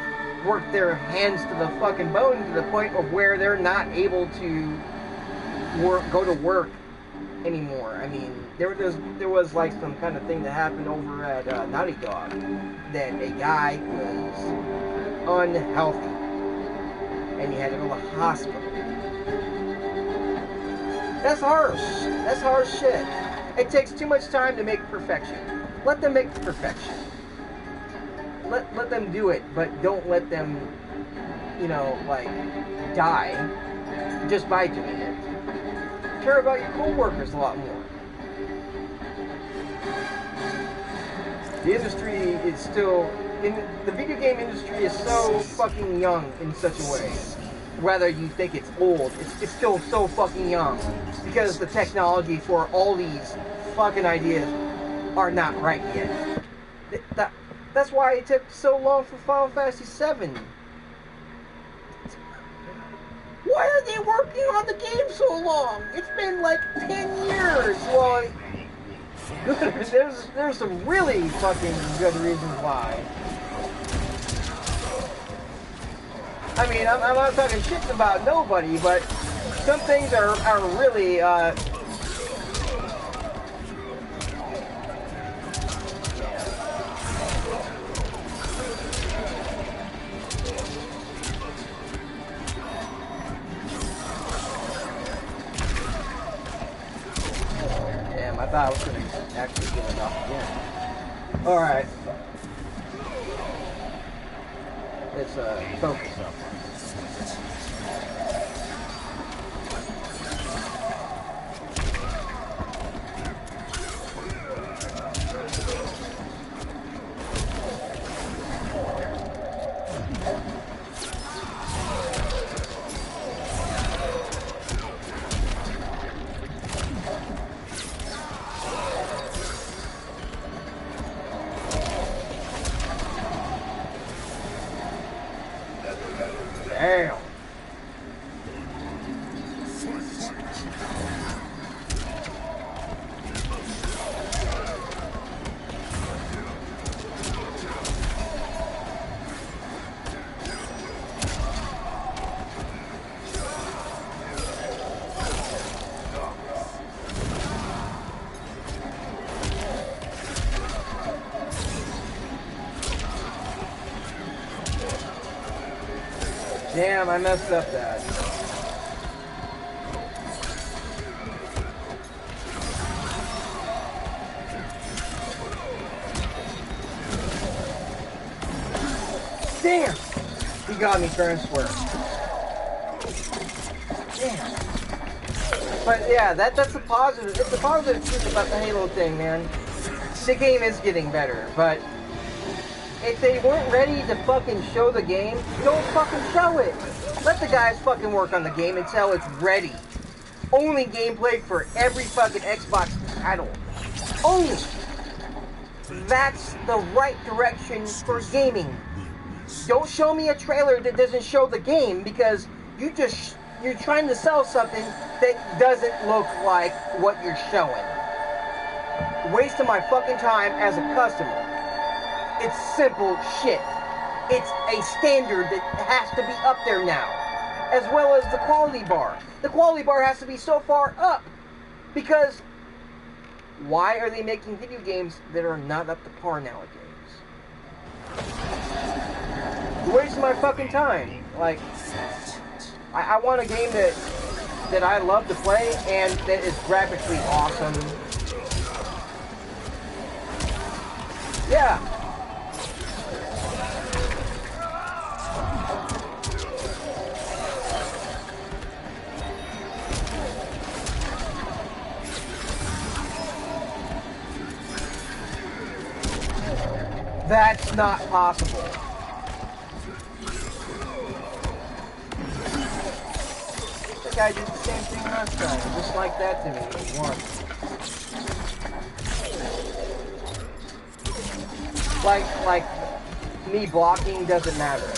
work their hands to the fucking bone to the point of where they're not able to go to work anymore. I mean, there was like some kind of thing that happened over at Naughty Dog that a guy was unhealthy and he had to go to the hospital. That's harsh. That's harsh shit. It takes too much time to make perfection. Let them make perfection. Let them do it, but don't let them, like, die just by doing it. Care about your co-workers a lot more. The industry is still, the video game industry is so fucking young in such a way. whether you think it's old, it's still so fucking young. Because the technology for all these fucking ideas are not right yet. That's why it took so long for Final Fantasy VII. Why are they working on the game so long? It's been like 10 years. Well, there's some really fucking good reasons why. I mean, I'm not talking shit about nobody, but some things are really, damn, I thought I was going to actually get it off again. Alright. Let's focus. Damn. Damn, I messed up that. Damn! He got me fair and square. Damn. But yeah, that's a positive. It's a positive truth about the Halo thing, man. The game is getting better, but if they weren't ready to fucking show the game, don't fucking show it. Let the guys fucking work on the game until it's ready. Only gameplay for every fucking Xbox title. Only. That's the right direction for gaming. Don't show me a trailer that doesn't show the game, because you're trying to sell something that doesn't look like what you're showing. Wasting my fucking time as a customer. It's simple shit. It's a standard that has to be up there now. As well as the quality bar. The quality bar has to be so far up. Because why are they making video games that are not up to par nowadays? You're wasting my fucking time. Like, I want a game that I love to play and that is graphically awesome. Yeah. That's not possible. The guy did the same thing last time, just like that to me, once. Like, me blocking doesn't matter.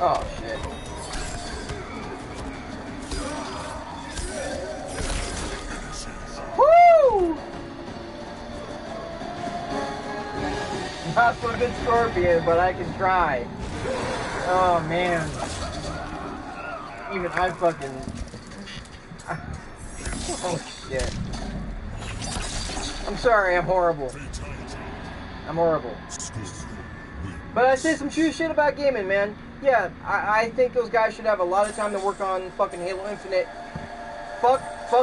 Oh shit. Woo! Not so good Scorpion, but I can try. Oh man. Even I fucking... Oh shit. I'm sorry, I'm horrible. I'm horrible. But I say some true shit about gaming, man. Yeah, I think those guys should have a lot of time to work on fucking Halo Infinite. Fuck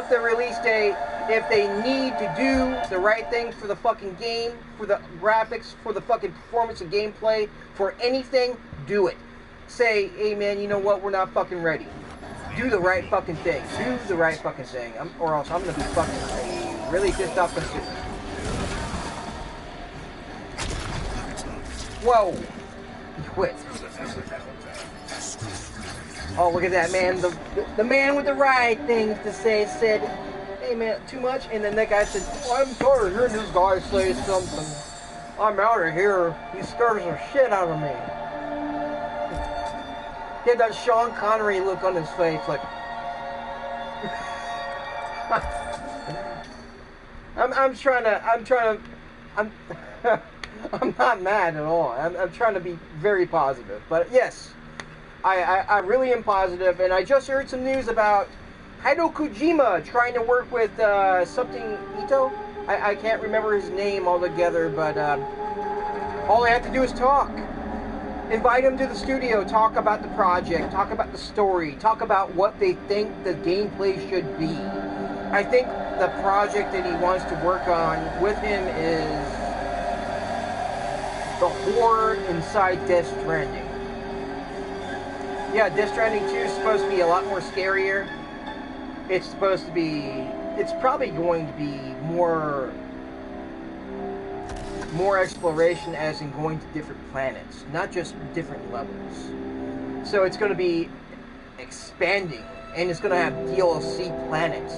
the release date. If they need to do the right things for the fucking game, for the graphics, for the fucking performance and gameplay, for anything, do it. Say, hey man, you know what? We're not fucking ready. Do the right fucking thing. Do the right fucking thing. Or else I'm gonna be fucking really pissed off and shit. Whoa! He quit. Oh, look at that man. The man with the right things to say said, hey man, too much? And then that guy said, oh, I'm sorry hearing this guy say something. I'm out of here. He scares the shit out of me. He had that Sean Connery look on his face, like... I'm not mad at all. I'm trying to be very positive. But yes, I really am positive. And I just heard some news about Hideo Kojima trying to work with something Ito. I can't remember his name altogether, but all I have to do is talk. Invite him to the studio, talk about the project, talk about the story, talk about what they think the gameplay should be. I think the project that he wants to work on with him is the horror inside Death Stranding. Yeah, Death Stranding 2 is supposed to be a lot more scarier. It's supposed to be... It's probably going to be more exploration, as in going to different planets, not just different levels. So it's going to be expanding, and it's going to have DLC planets.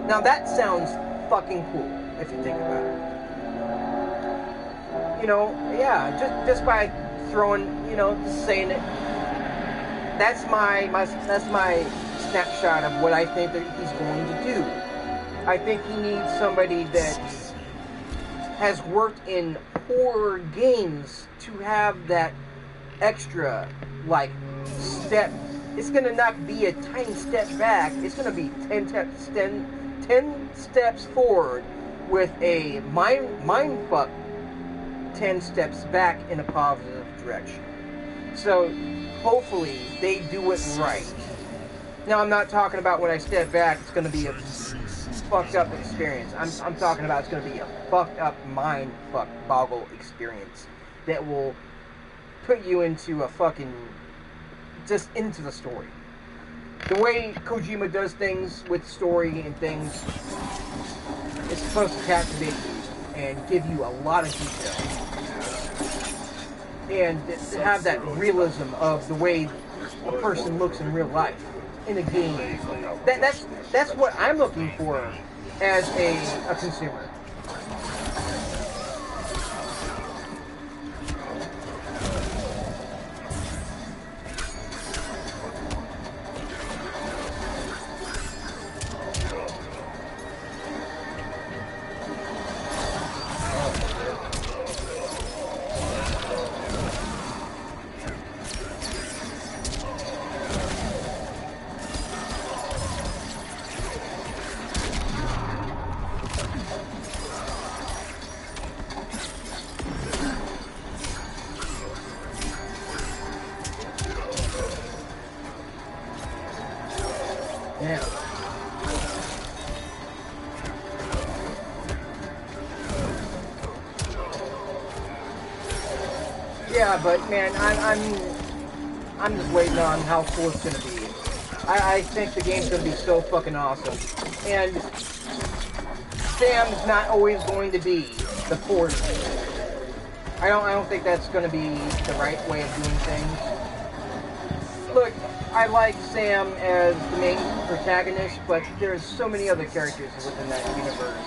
Now that sounds fucking cool, if you think about it. You know, yeah, just by throwing, you know, just saying it. That's my snapshot of what I think that he's going to do. I think he needs somebody that has worked in horror games to have that extra, like, step. It's going to not be a tiny step back. It's going to be 10 steps forward with a mindfuck 10 steps back in a positive direction. So, hopefully, they do it right. Now, I'm not talking about when I step back, it's going to be a fucked up experience. I'm talking about it's going to be a fucked up mind fuck boggle experience that will put you into a fucking, just into the story. The way Kojima does things with story and things, it's supposed to captivate you and give you a lot of detail. And have that realism of the way a person looks in real life in a game. That's what I'm looking for as a consumer. Yeah, but man, I'm just waiting on how cool it's gonna be. I think the game's gonna be so fucking awesome. And Sam's not always going to be the force. I don't think that's gonna be the right way of doing things. Look, I like Sam as the main protagonist, but there's so many other characters within that universe.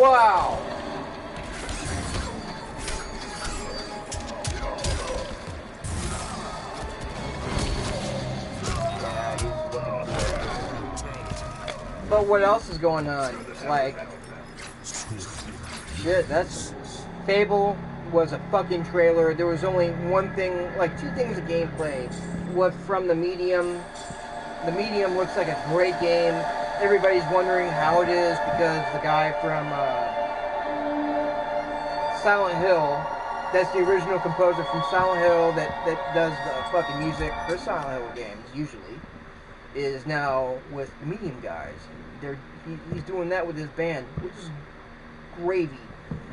Wow. Yeah, he's looking good. But what else is going on? Like, shit, that's... Fable was a fucking trailer. There was only one thing, like 2 things of gameplay. What from the Medium. The Medium looks like a great game. Everybody's wondering how it is because the guy from Silent Hill, that's the original composer from Silent Hill that does the fucking music for Silent Hill games usually, is now with the Medium guys. He's doing that with his band, which is gravy.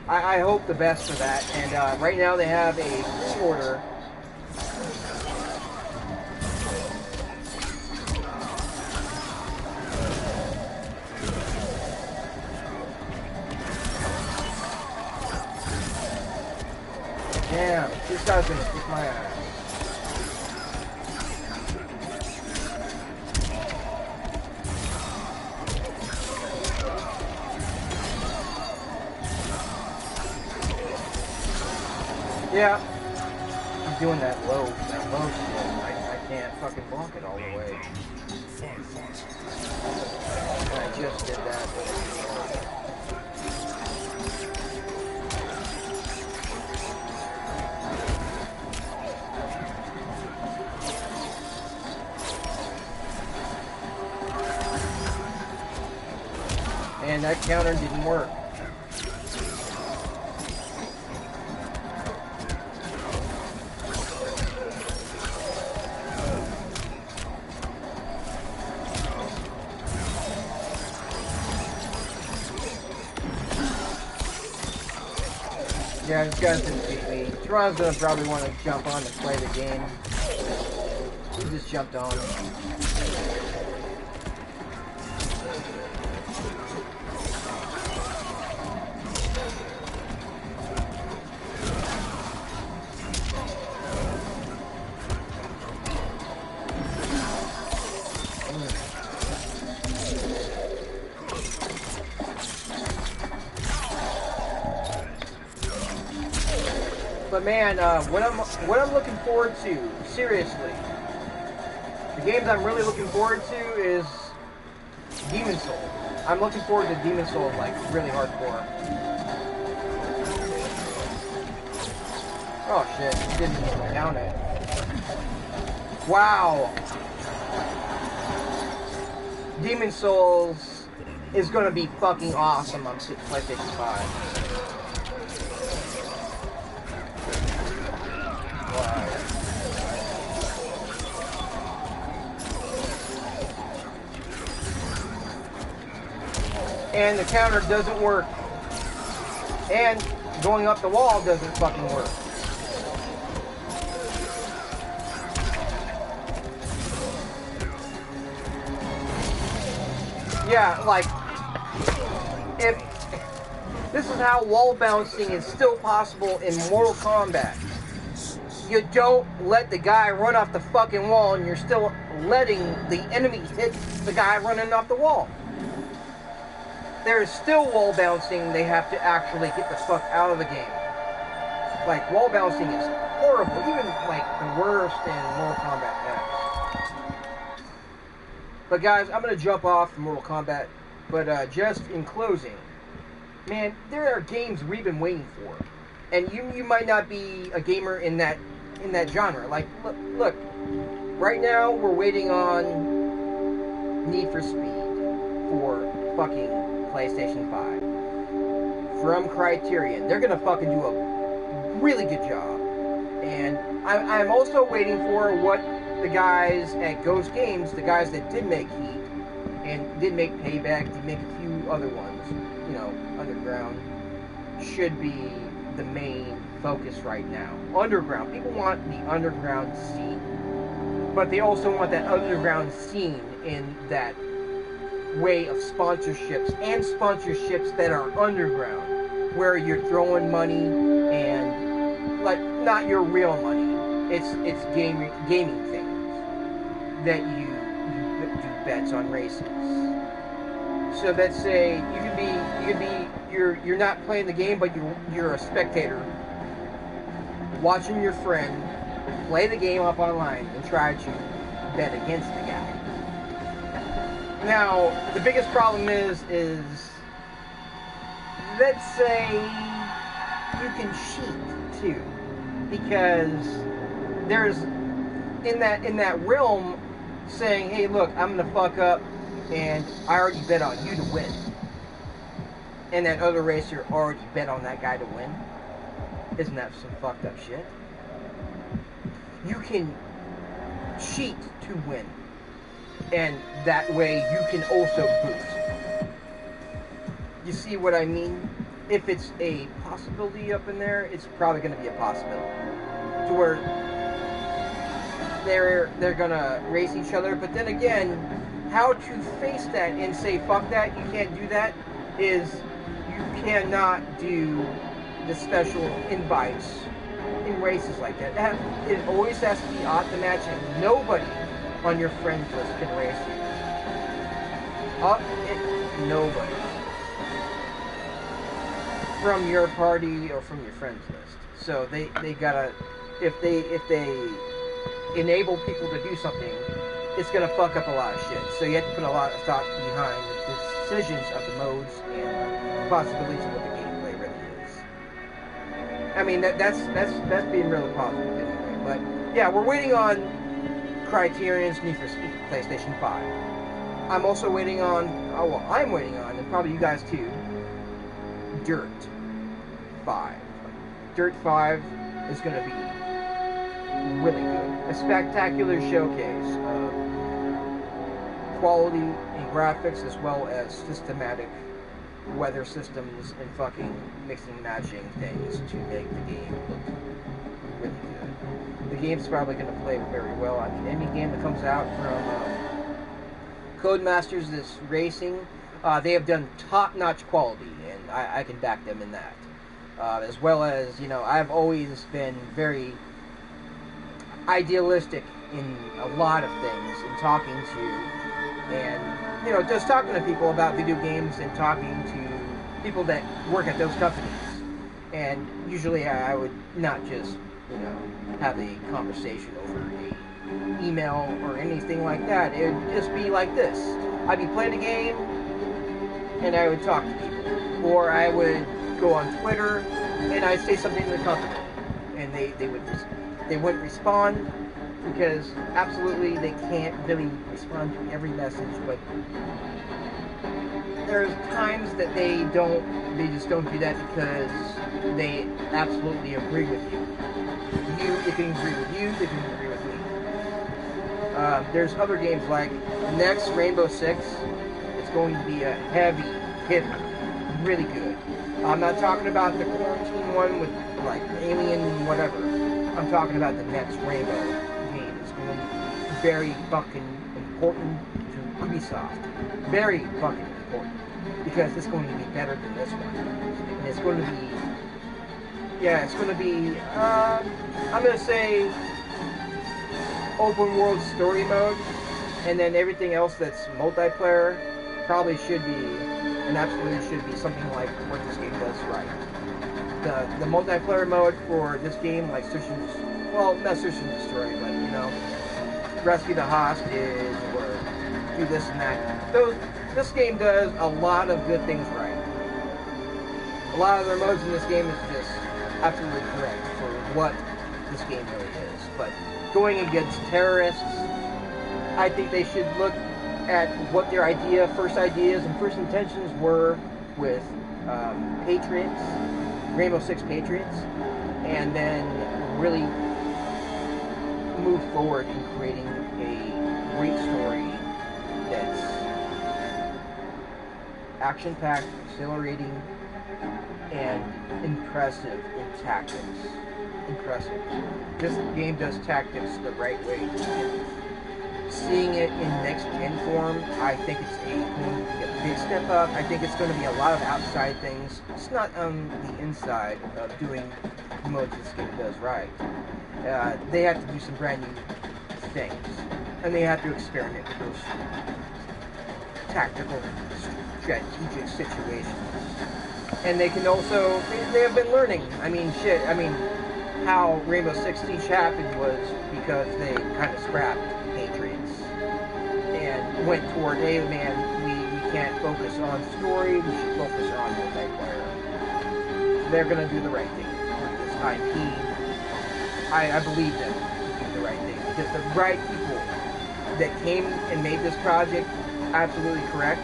I hope the best for that. And right now they have a pre-order. Damn, this guy's gonna kick my ass. Yeah, I'm doing that low slow. I can't fucking block it all the way. I just did that. And that counter didn't work. Yeah, this guy's gonna beat me. Tron's gonna probably want to jump on to play the game. He just jumped on. But man, what I'm looking forward to, seriously, the games I'm really looking forward to is Demon Souls. I'm looking forward to Demon Souls like really hardcore. Oh shit, didn't even count it. Wow. Demon Souls is gonna be fucking awesome on PlayStation 5. And the counter doesn't work. And going up the wall doesn't fucking work. Yeah, like, if this is how wall bouncing is still possible in Mortal Kombat. You don't let the guy run off the fucking wall and you're still letting the enemy hit the guy running off the wall. There is still wall bouncing. They have to actually get the fuck out of the game. Like, wall bouncing is horrible. Even, like, the worst in Mortal Kombat X. But, guys, I'm going to jump off from Mortal Kombat. But, just in closing, man, there are games we've been waiting for. And you might not be a gamer in that genre. Like, look. Right now, we're waiting on Need for Speed for fucking PlayStation 5 from Criterion. They're gonna fucking do a really good job. And I'm also waiting for what the guys at Ghost Games, the guys that did make Heat and did make Payback, did make a few other ones, you know, Underground, should be the main focus right now. Underground. People want the underground scene. But they also want that underground scene in that way of sponsorships, and sponsorships that are underground, where you're throwing money and, like, not your real money. It's gaming things that you do bets on races. So let's say you're not playing the game, but you're a spectator watching your friend play the game up online and try to bet against the guy. Now, the biggest problem is let's say you can cheat too, because there's in that realm saying, hey, look, I'm gonna fuck up, and I already bet on you to win, and that other racer already bet on that guy to win. Isn't that some fucked up shit? You can cheat to win, and that way you can also boost. You see what I mean? If it's a possibility up in there, it's probably going to be a possibility to where they're going to race each other. But then again, how to face that and say, fuck that, you can't do that, is you cannot do the special invites in races like that. It always has to be off the match, and nobody on your friends list can race you. Nobody from your party or from your friends list. So they gotta, if they enable people to do something, it's gonna fuck up a lot of shit. So you have to put a lot of thought behind the decisions of the modes and the possibilities of what the gameplay really is. I mean, that's being really positive anyway. But yeah, we're waiting on Criterion's Need for Speed PlayStation 5. I'm also waiting on, I'm waiting on, and probably you guys too, Dirt 5. Dirt 5 is going to be really good. A spectacular showcase of quality in graphics as well as systematic weather systems and fucking mixing and matching things to make the game look really good. The game's probably going to play very well. I mean, any game that comes out from Codemasters that's racing, they have done top-notch quality, and I can back them in that. As well as, I've always been very idealistic in a lot of things, in talking to, and, just talking to people about video games and talking to people that work at those companies. And usually I would not just, have a conversation over a email or anything like that. It would just be like this. I'd be playing a game, and I would talk to people. Or I would go on Twitter, and I'd say something to the company. And they wouldn't respond, because absolutely they can't really respond to every message, but there's times that they just don't do that because they absolutely agree with you. They can agree with you, they can agree with me. There's other games like next Rainbow Six. It's going to be a heavy hitter, really good. I'm not talking about the quarantine one with like Alien and whatever. I'm talking about the next Rainbow game. It's going to be very fucking important to Ubisoft. Very fucking important. Because it's going to be better than this one. And it's going to be... Yeah, it's going to be... I'm going to say... open world story mode. And then everything else that's multiplayer probably should be... and absolutely should be something like what this game does right. The multiplayer mode for this game, like Search and Destroy, well, not Search and Destroy, but, rescue the hostage, or do this and that. This game does a lot of good things right. A lot of their modes in this game is just absolutely correct for what this game really is. But going against terrorists, I think they should look at what their first ideas and first intentions were with Patriots, Rainbow Six Patriots, and then really move forward in creating a great story that's action-packed, exhilarating, and impressive in tactics. Impressive. This game does tactics the right way. Seeing it in next-gen form, I think it's going to be a big step up. I think it's going to be a lot of outside things. It's not on the inside of doing the modes this game does right. They have to do some brand new things, and they have to experiment with those. tactical, strategic situations. And they can also, they have been learning. I mean, shit, I mean, how Rainbow Six Siege happened was because they kind of scrapped Patriots and went toward, hey man, we can't focus on story, we should focus on multiplayer. They're gonna do the right thing with this IP. I believe them to do the right thing, because the right people that came and made this project, absolutely correct,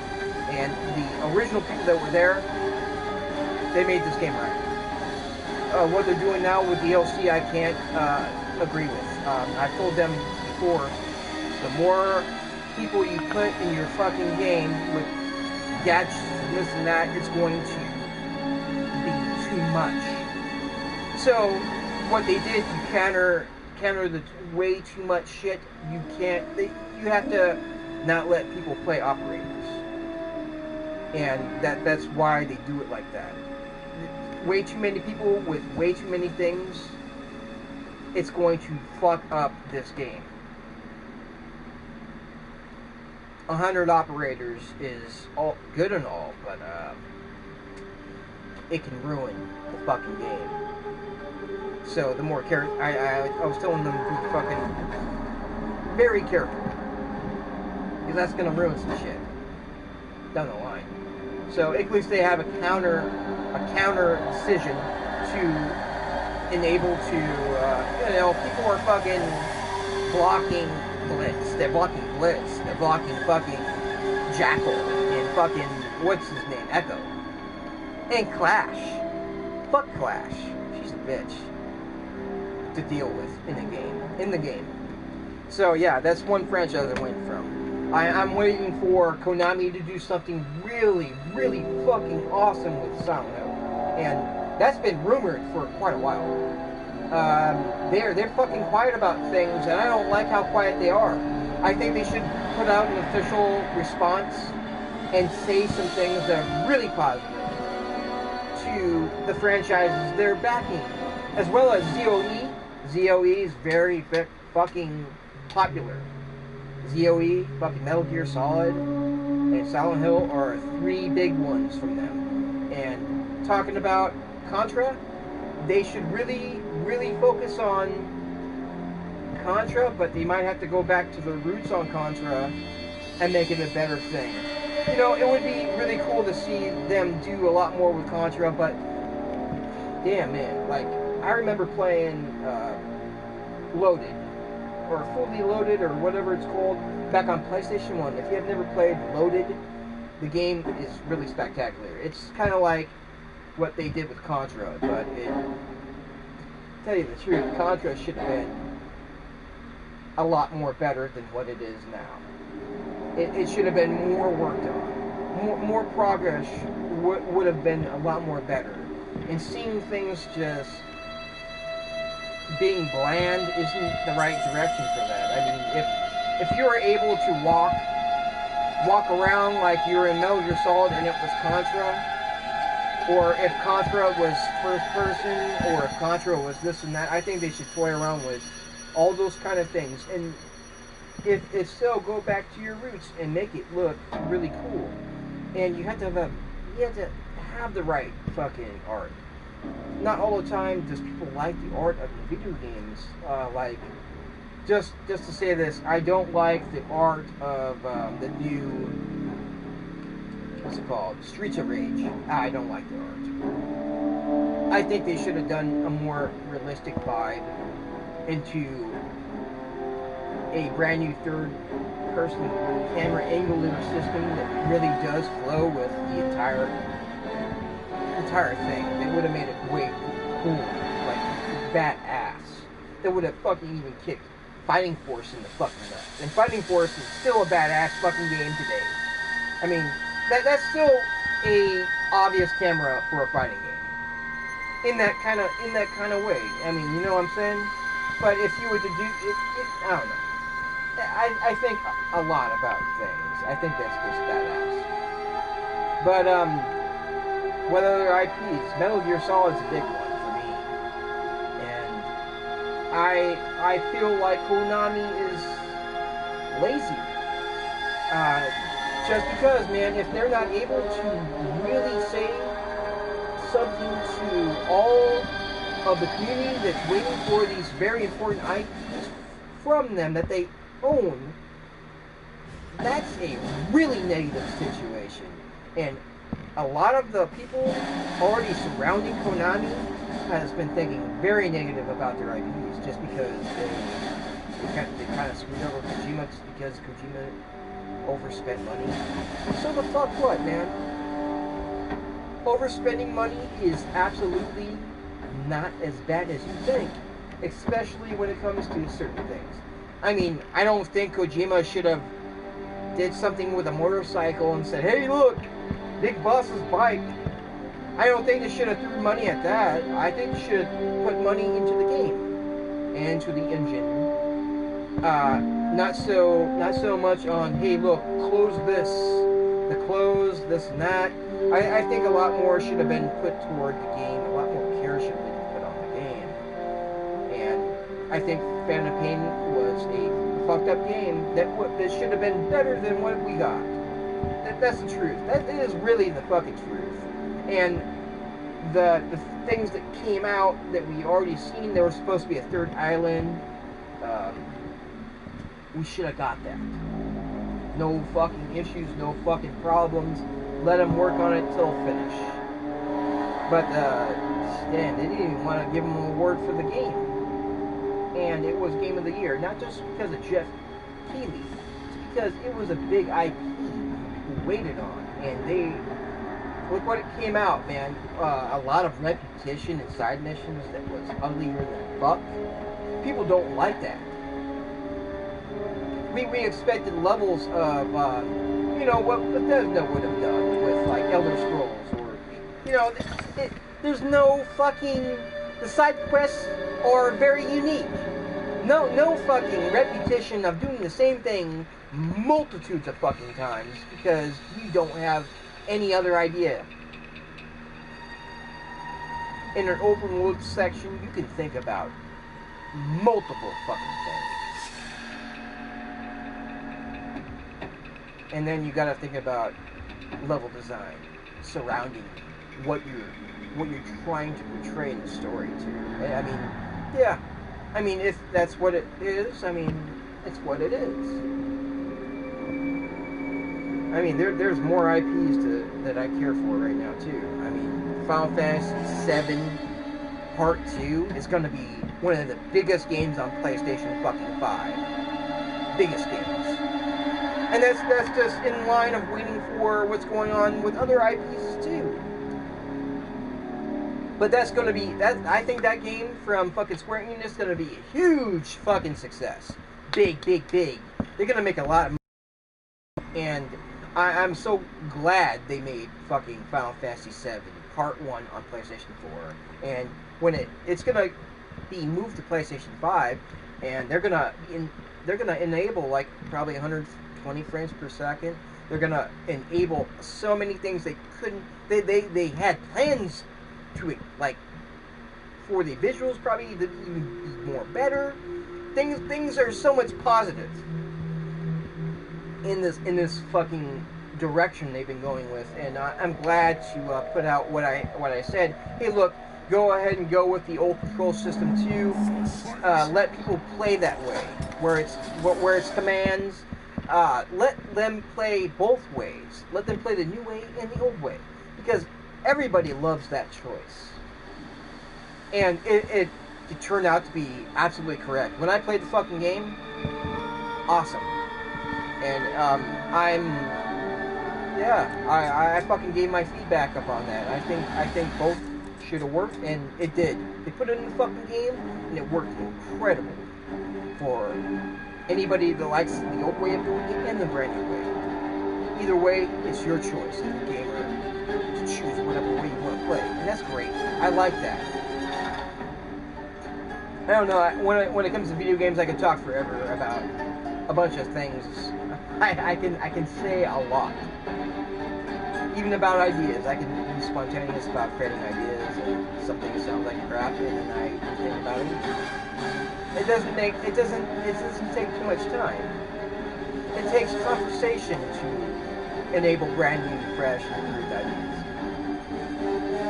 and the original people that were there, they made this game right. What they're doing now with DLC, I can't agree with. I've told them before, the more people you put in your fucking game with gadgets and this and that, it's going to be too much. So, what they did to counter the way too much shit, you have to not let people play operators. And that's why they do it like that. Way too many people with way too many things, it's going to fuck up this game. 100 operators is all good and all, but it can ruin the fucking game. So the more careful, I was telling them to be fucking very careful, because that's gonna ruin some shit down the line. So at least they have a counter decision to enable to, people are fucking blocking Blitz. They're blocking Blitz. They're blocking fucking Jackal and fucking, what's his name, Echo. And Clash. Fuck Clash. She's a bitch to deal with in the game. So yeah, that's one franchise I'm waiting from. I'm waiting for Konami to do something really, really fucking awesome with Silent Hill. And that's been rumored for quite a while. They're fucking quiet about things, and I don't like how quiet they are. I think they should put out an official response and say some things that are really positive to the franchises they're backing, as well as ZOE. ZOE is very fucking popular. ZOE, fucking Metal Gear Solid, and Silent Hill are three big ones from them. And talking about Contra, they should really, really focus on Contra, but they might have to go back to the roots on Contra and make it a better thing. You know, it would be really cool to see them do a lot more with Contra, but damn, man, like, I remember playing Loaded, or Fully Loaded, or whatever it's called, back on PlayStation 1. If you have never played Loaded, the game is really spectacular. It's kind of like what they did with Contra, but to tell you the truth, Contra should have been a lot more better than what it is now. It should have been more worked on. More progress would have been a lot more better. And seeing things just being bland isn't the right direction for that. I mean, if you were able to walk around like you were in Metal Gear Solid and it was Contra, or if Contra was first person, or if Contra was this and that, I think they should toy around with all those kind of things. And if so, go back to your roots and make it look really cool. And you have to have the right fucking art. Not all the time does people like the art of the video games. Like, just to say this, I don't like the art of the new, what's it called, Streets of Rage. I don't like the art. I think they should have done a more realistic vibe into a brand new third-person camera angular system that really does flow with the entire thing. They would have made it way cool, like badass. They would have fucking even kicked Fighting Force in the fucking nuts. And Fighting Force is still a badass fucking game today. I mean, that's still a obvious camera for a fighting game. In that kind of way. I mean, you know what I'm saying? But if you were to do it, I don't know. I think a lot about things. I think that's just badass. But what other IPs? Metal Gear Solid's a big one for me. And I feel like Konami is lazy. Just because, man, if they're not able to really say something to all of the community that's waiting for these very important IPs from them that they own, that's a really negative situation. And a lot of the people already surrounding Konami has been thinking very negative about their IPs just because they kind of screwed over Kojima because Kojima overspent money. So the fuck what, man? Overspending money is absolutely not as bad as you think, especially when it comes to certain things. I mean, I don't think Kojima should have did something with a motorcycle and said, "Hey, look, Big Boss's bike." I don't think they should have threw money at that. I think they should have put money into the game and into the engine. Not so much on, hey, look, close this, this and that. I think a lot more should have been put toward the game. A lot more care should have been put on the game. And I think Phantom Pain was a fucked up game that should have been better than what we got. That's the truth. That is really the fucking truth. And the things that came out that we already seen, there was supposed to be a third island. We should have got that. No fucking issues, no fucking problems. Let them work on it till finish. But, damn, they didn't even want to give them an award for the game. And it was Game of the Year. Not just because of Jeff Keighley. It's because it was a big IP we waited on. And they... Look what it came out, man. A lot of repetition and side missions that was uglier than fuck. People don't like that. We expected levels of, what Bethesda would have done with, like, Elder Scrolls, or, there's no fucking, the side quests are very unique. No fucking repetition of doing the same thing multitudes of fucking times, because you don't have any other idea. In an open world section, you can think about multiple fucking things. And then you gotta think about level design surrounding what you're trying to portray in the story too. I mean, yeah. I mean, if that's what it is, I mean, it's what it is. I mean, there's more IPs that I care for right now too. I mean, Final Fantasy VII Part 2 is gonna be one of the biggest games on PlayStation fucking 5. Biggest games. And that's just in line of waiting for what's going on with other IPs too. But that's gonna be I think that game from fucking Square Enix is gonna be a huge fucking success. Big. They're gonna make a lot of money. And I'm so glad they made fucking Final Fantasy VII Part 1 on PlayStation 4. And when it's gonna be moved to PlayStation 5, and they're gonna enable like probably 120 frames per second. They're gonna enable so many things they couldn't. They had plans to it, like for the visuals probably to even be more better. Things are so much positive in this fucking direction they've been going with, and I'm glad to put out what I said. Hey, look, go ahead and go with the old control system too. Let people play that way, where it's commands. Let them play both ways. Let them play the new way and the old way, because everybody loves that choice. And it turned out to be absolutely correct. When I played the fucking game, awesome. And I fucking gave my feedback up on that. I think both should have worked, and it did. They put it in the fucking game, and it worked incredible for anybody that likes the old way of doing it and the brand new way. Either way, it's your choice as a gamer to choose whatever way you want to play, and that's great. I like that. I don't know, when it comes to video games, I can talk forever about a bunch of things. I can say a lot. Even about ideas. I can be spontaneous about creating ideas, and something sounds like crap, and then I think about it. It doesn't take too much time. It takes conversation enable brand new, fresh, and improved ideas.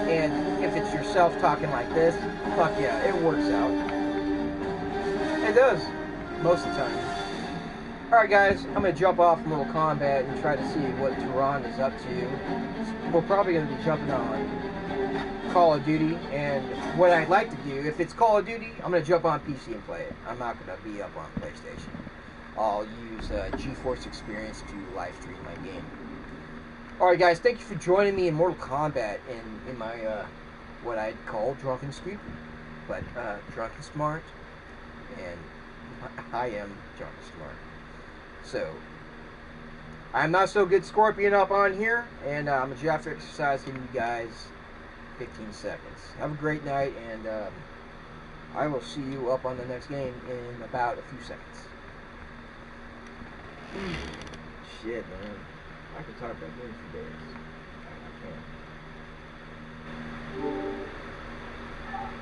And if it's yourself talking like this, fuck yeah, it works out. It does, most of the time. Alright guys, I'm going to jump off Mortal Kombat and try to see what Tehran is up to. We're probably going to be jumping on Call of Duty, and what I'd like to do, if it's Call of Duty, I'm going to jump on PC and play it. I'm not going to be up on PlayStation. I'll use GeForce Experience to live stream my game. Alright guys, thank you for joining me in Mortal Kombat in my, what I'd call Drunken Stupid. But, drunk and smart, and I am drunk and smart. So, I'm not so good Scorpion up on here, and I'm a J.A.F.O exercise giving you guys 15 seconds. Have a great night, and I will see you up on the next game in about a few seconds. Shit, man. I could talk about games for days. I can't.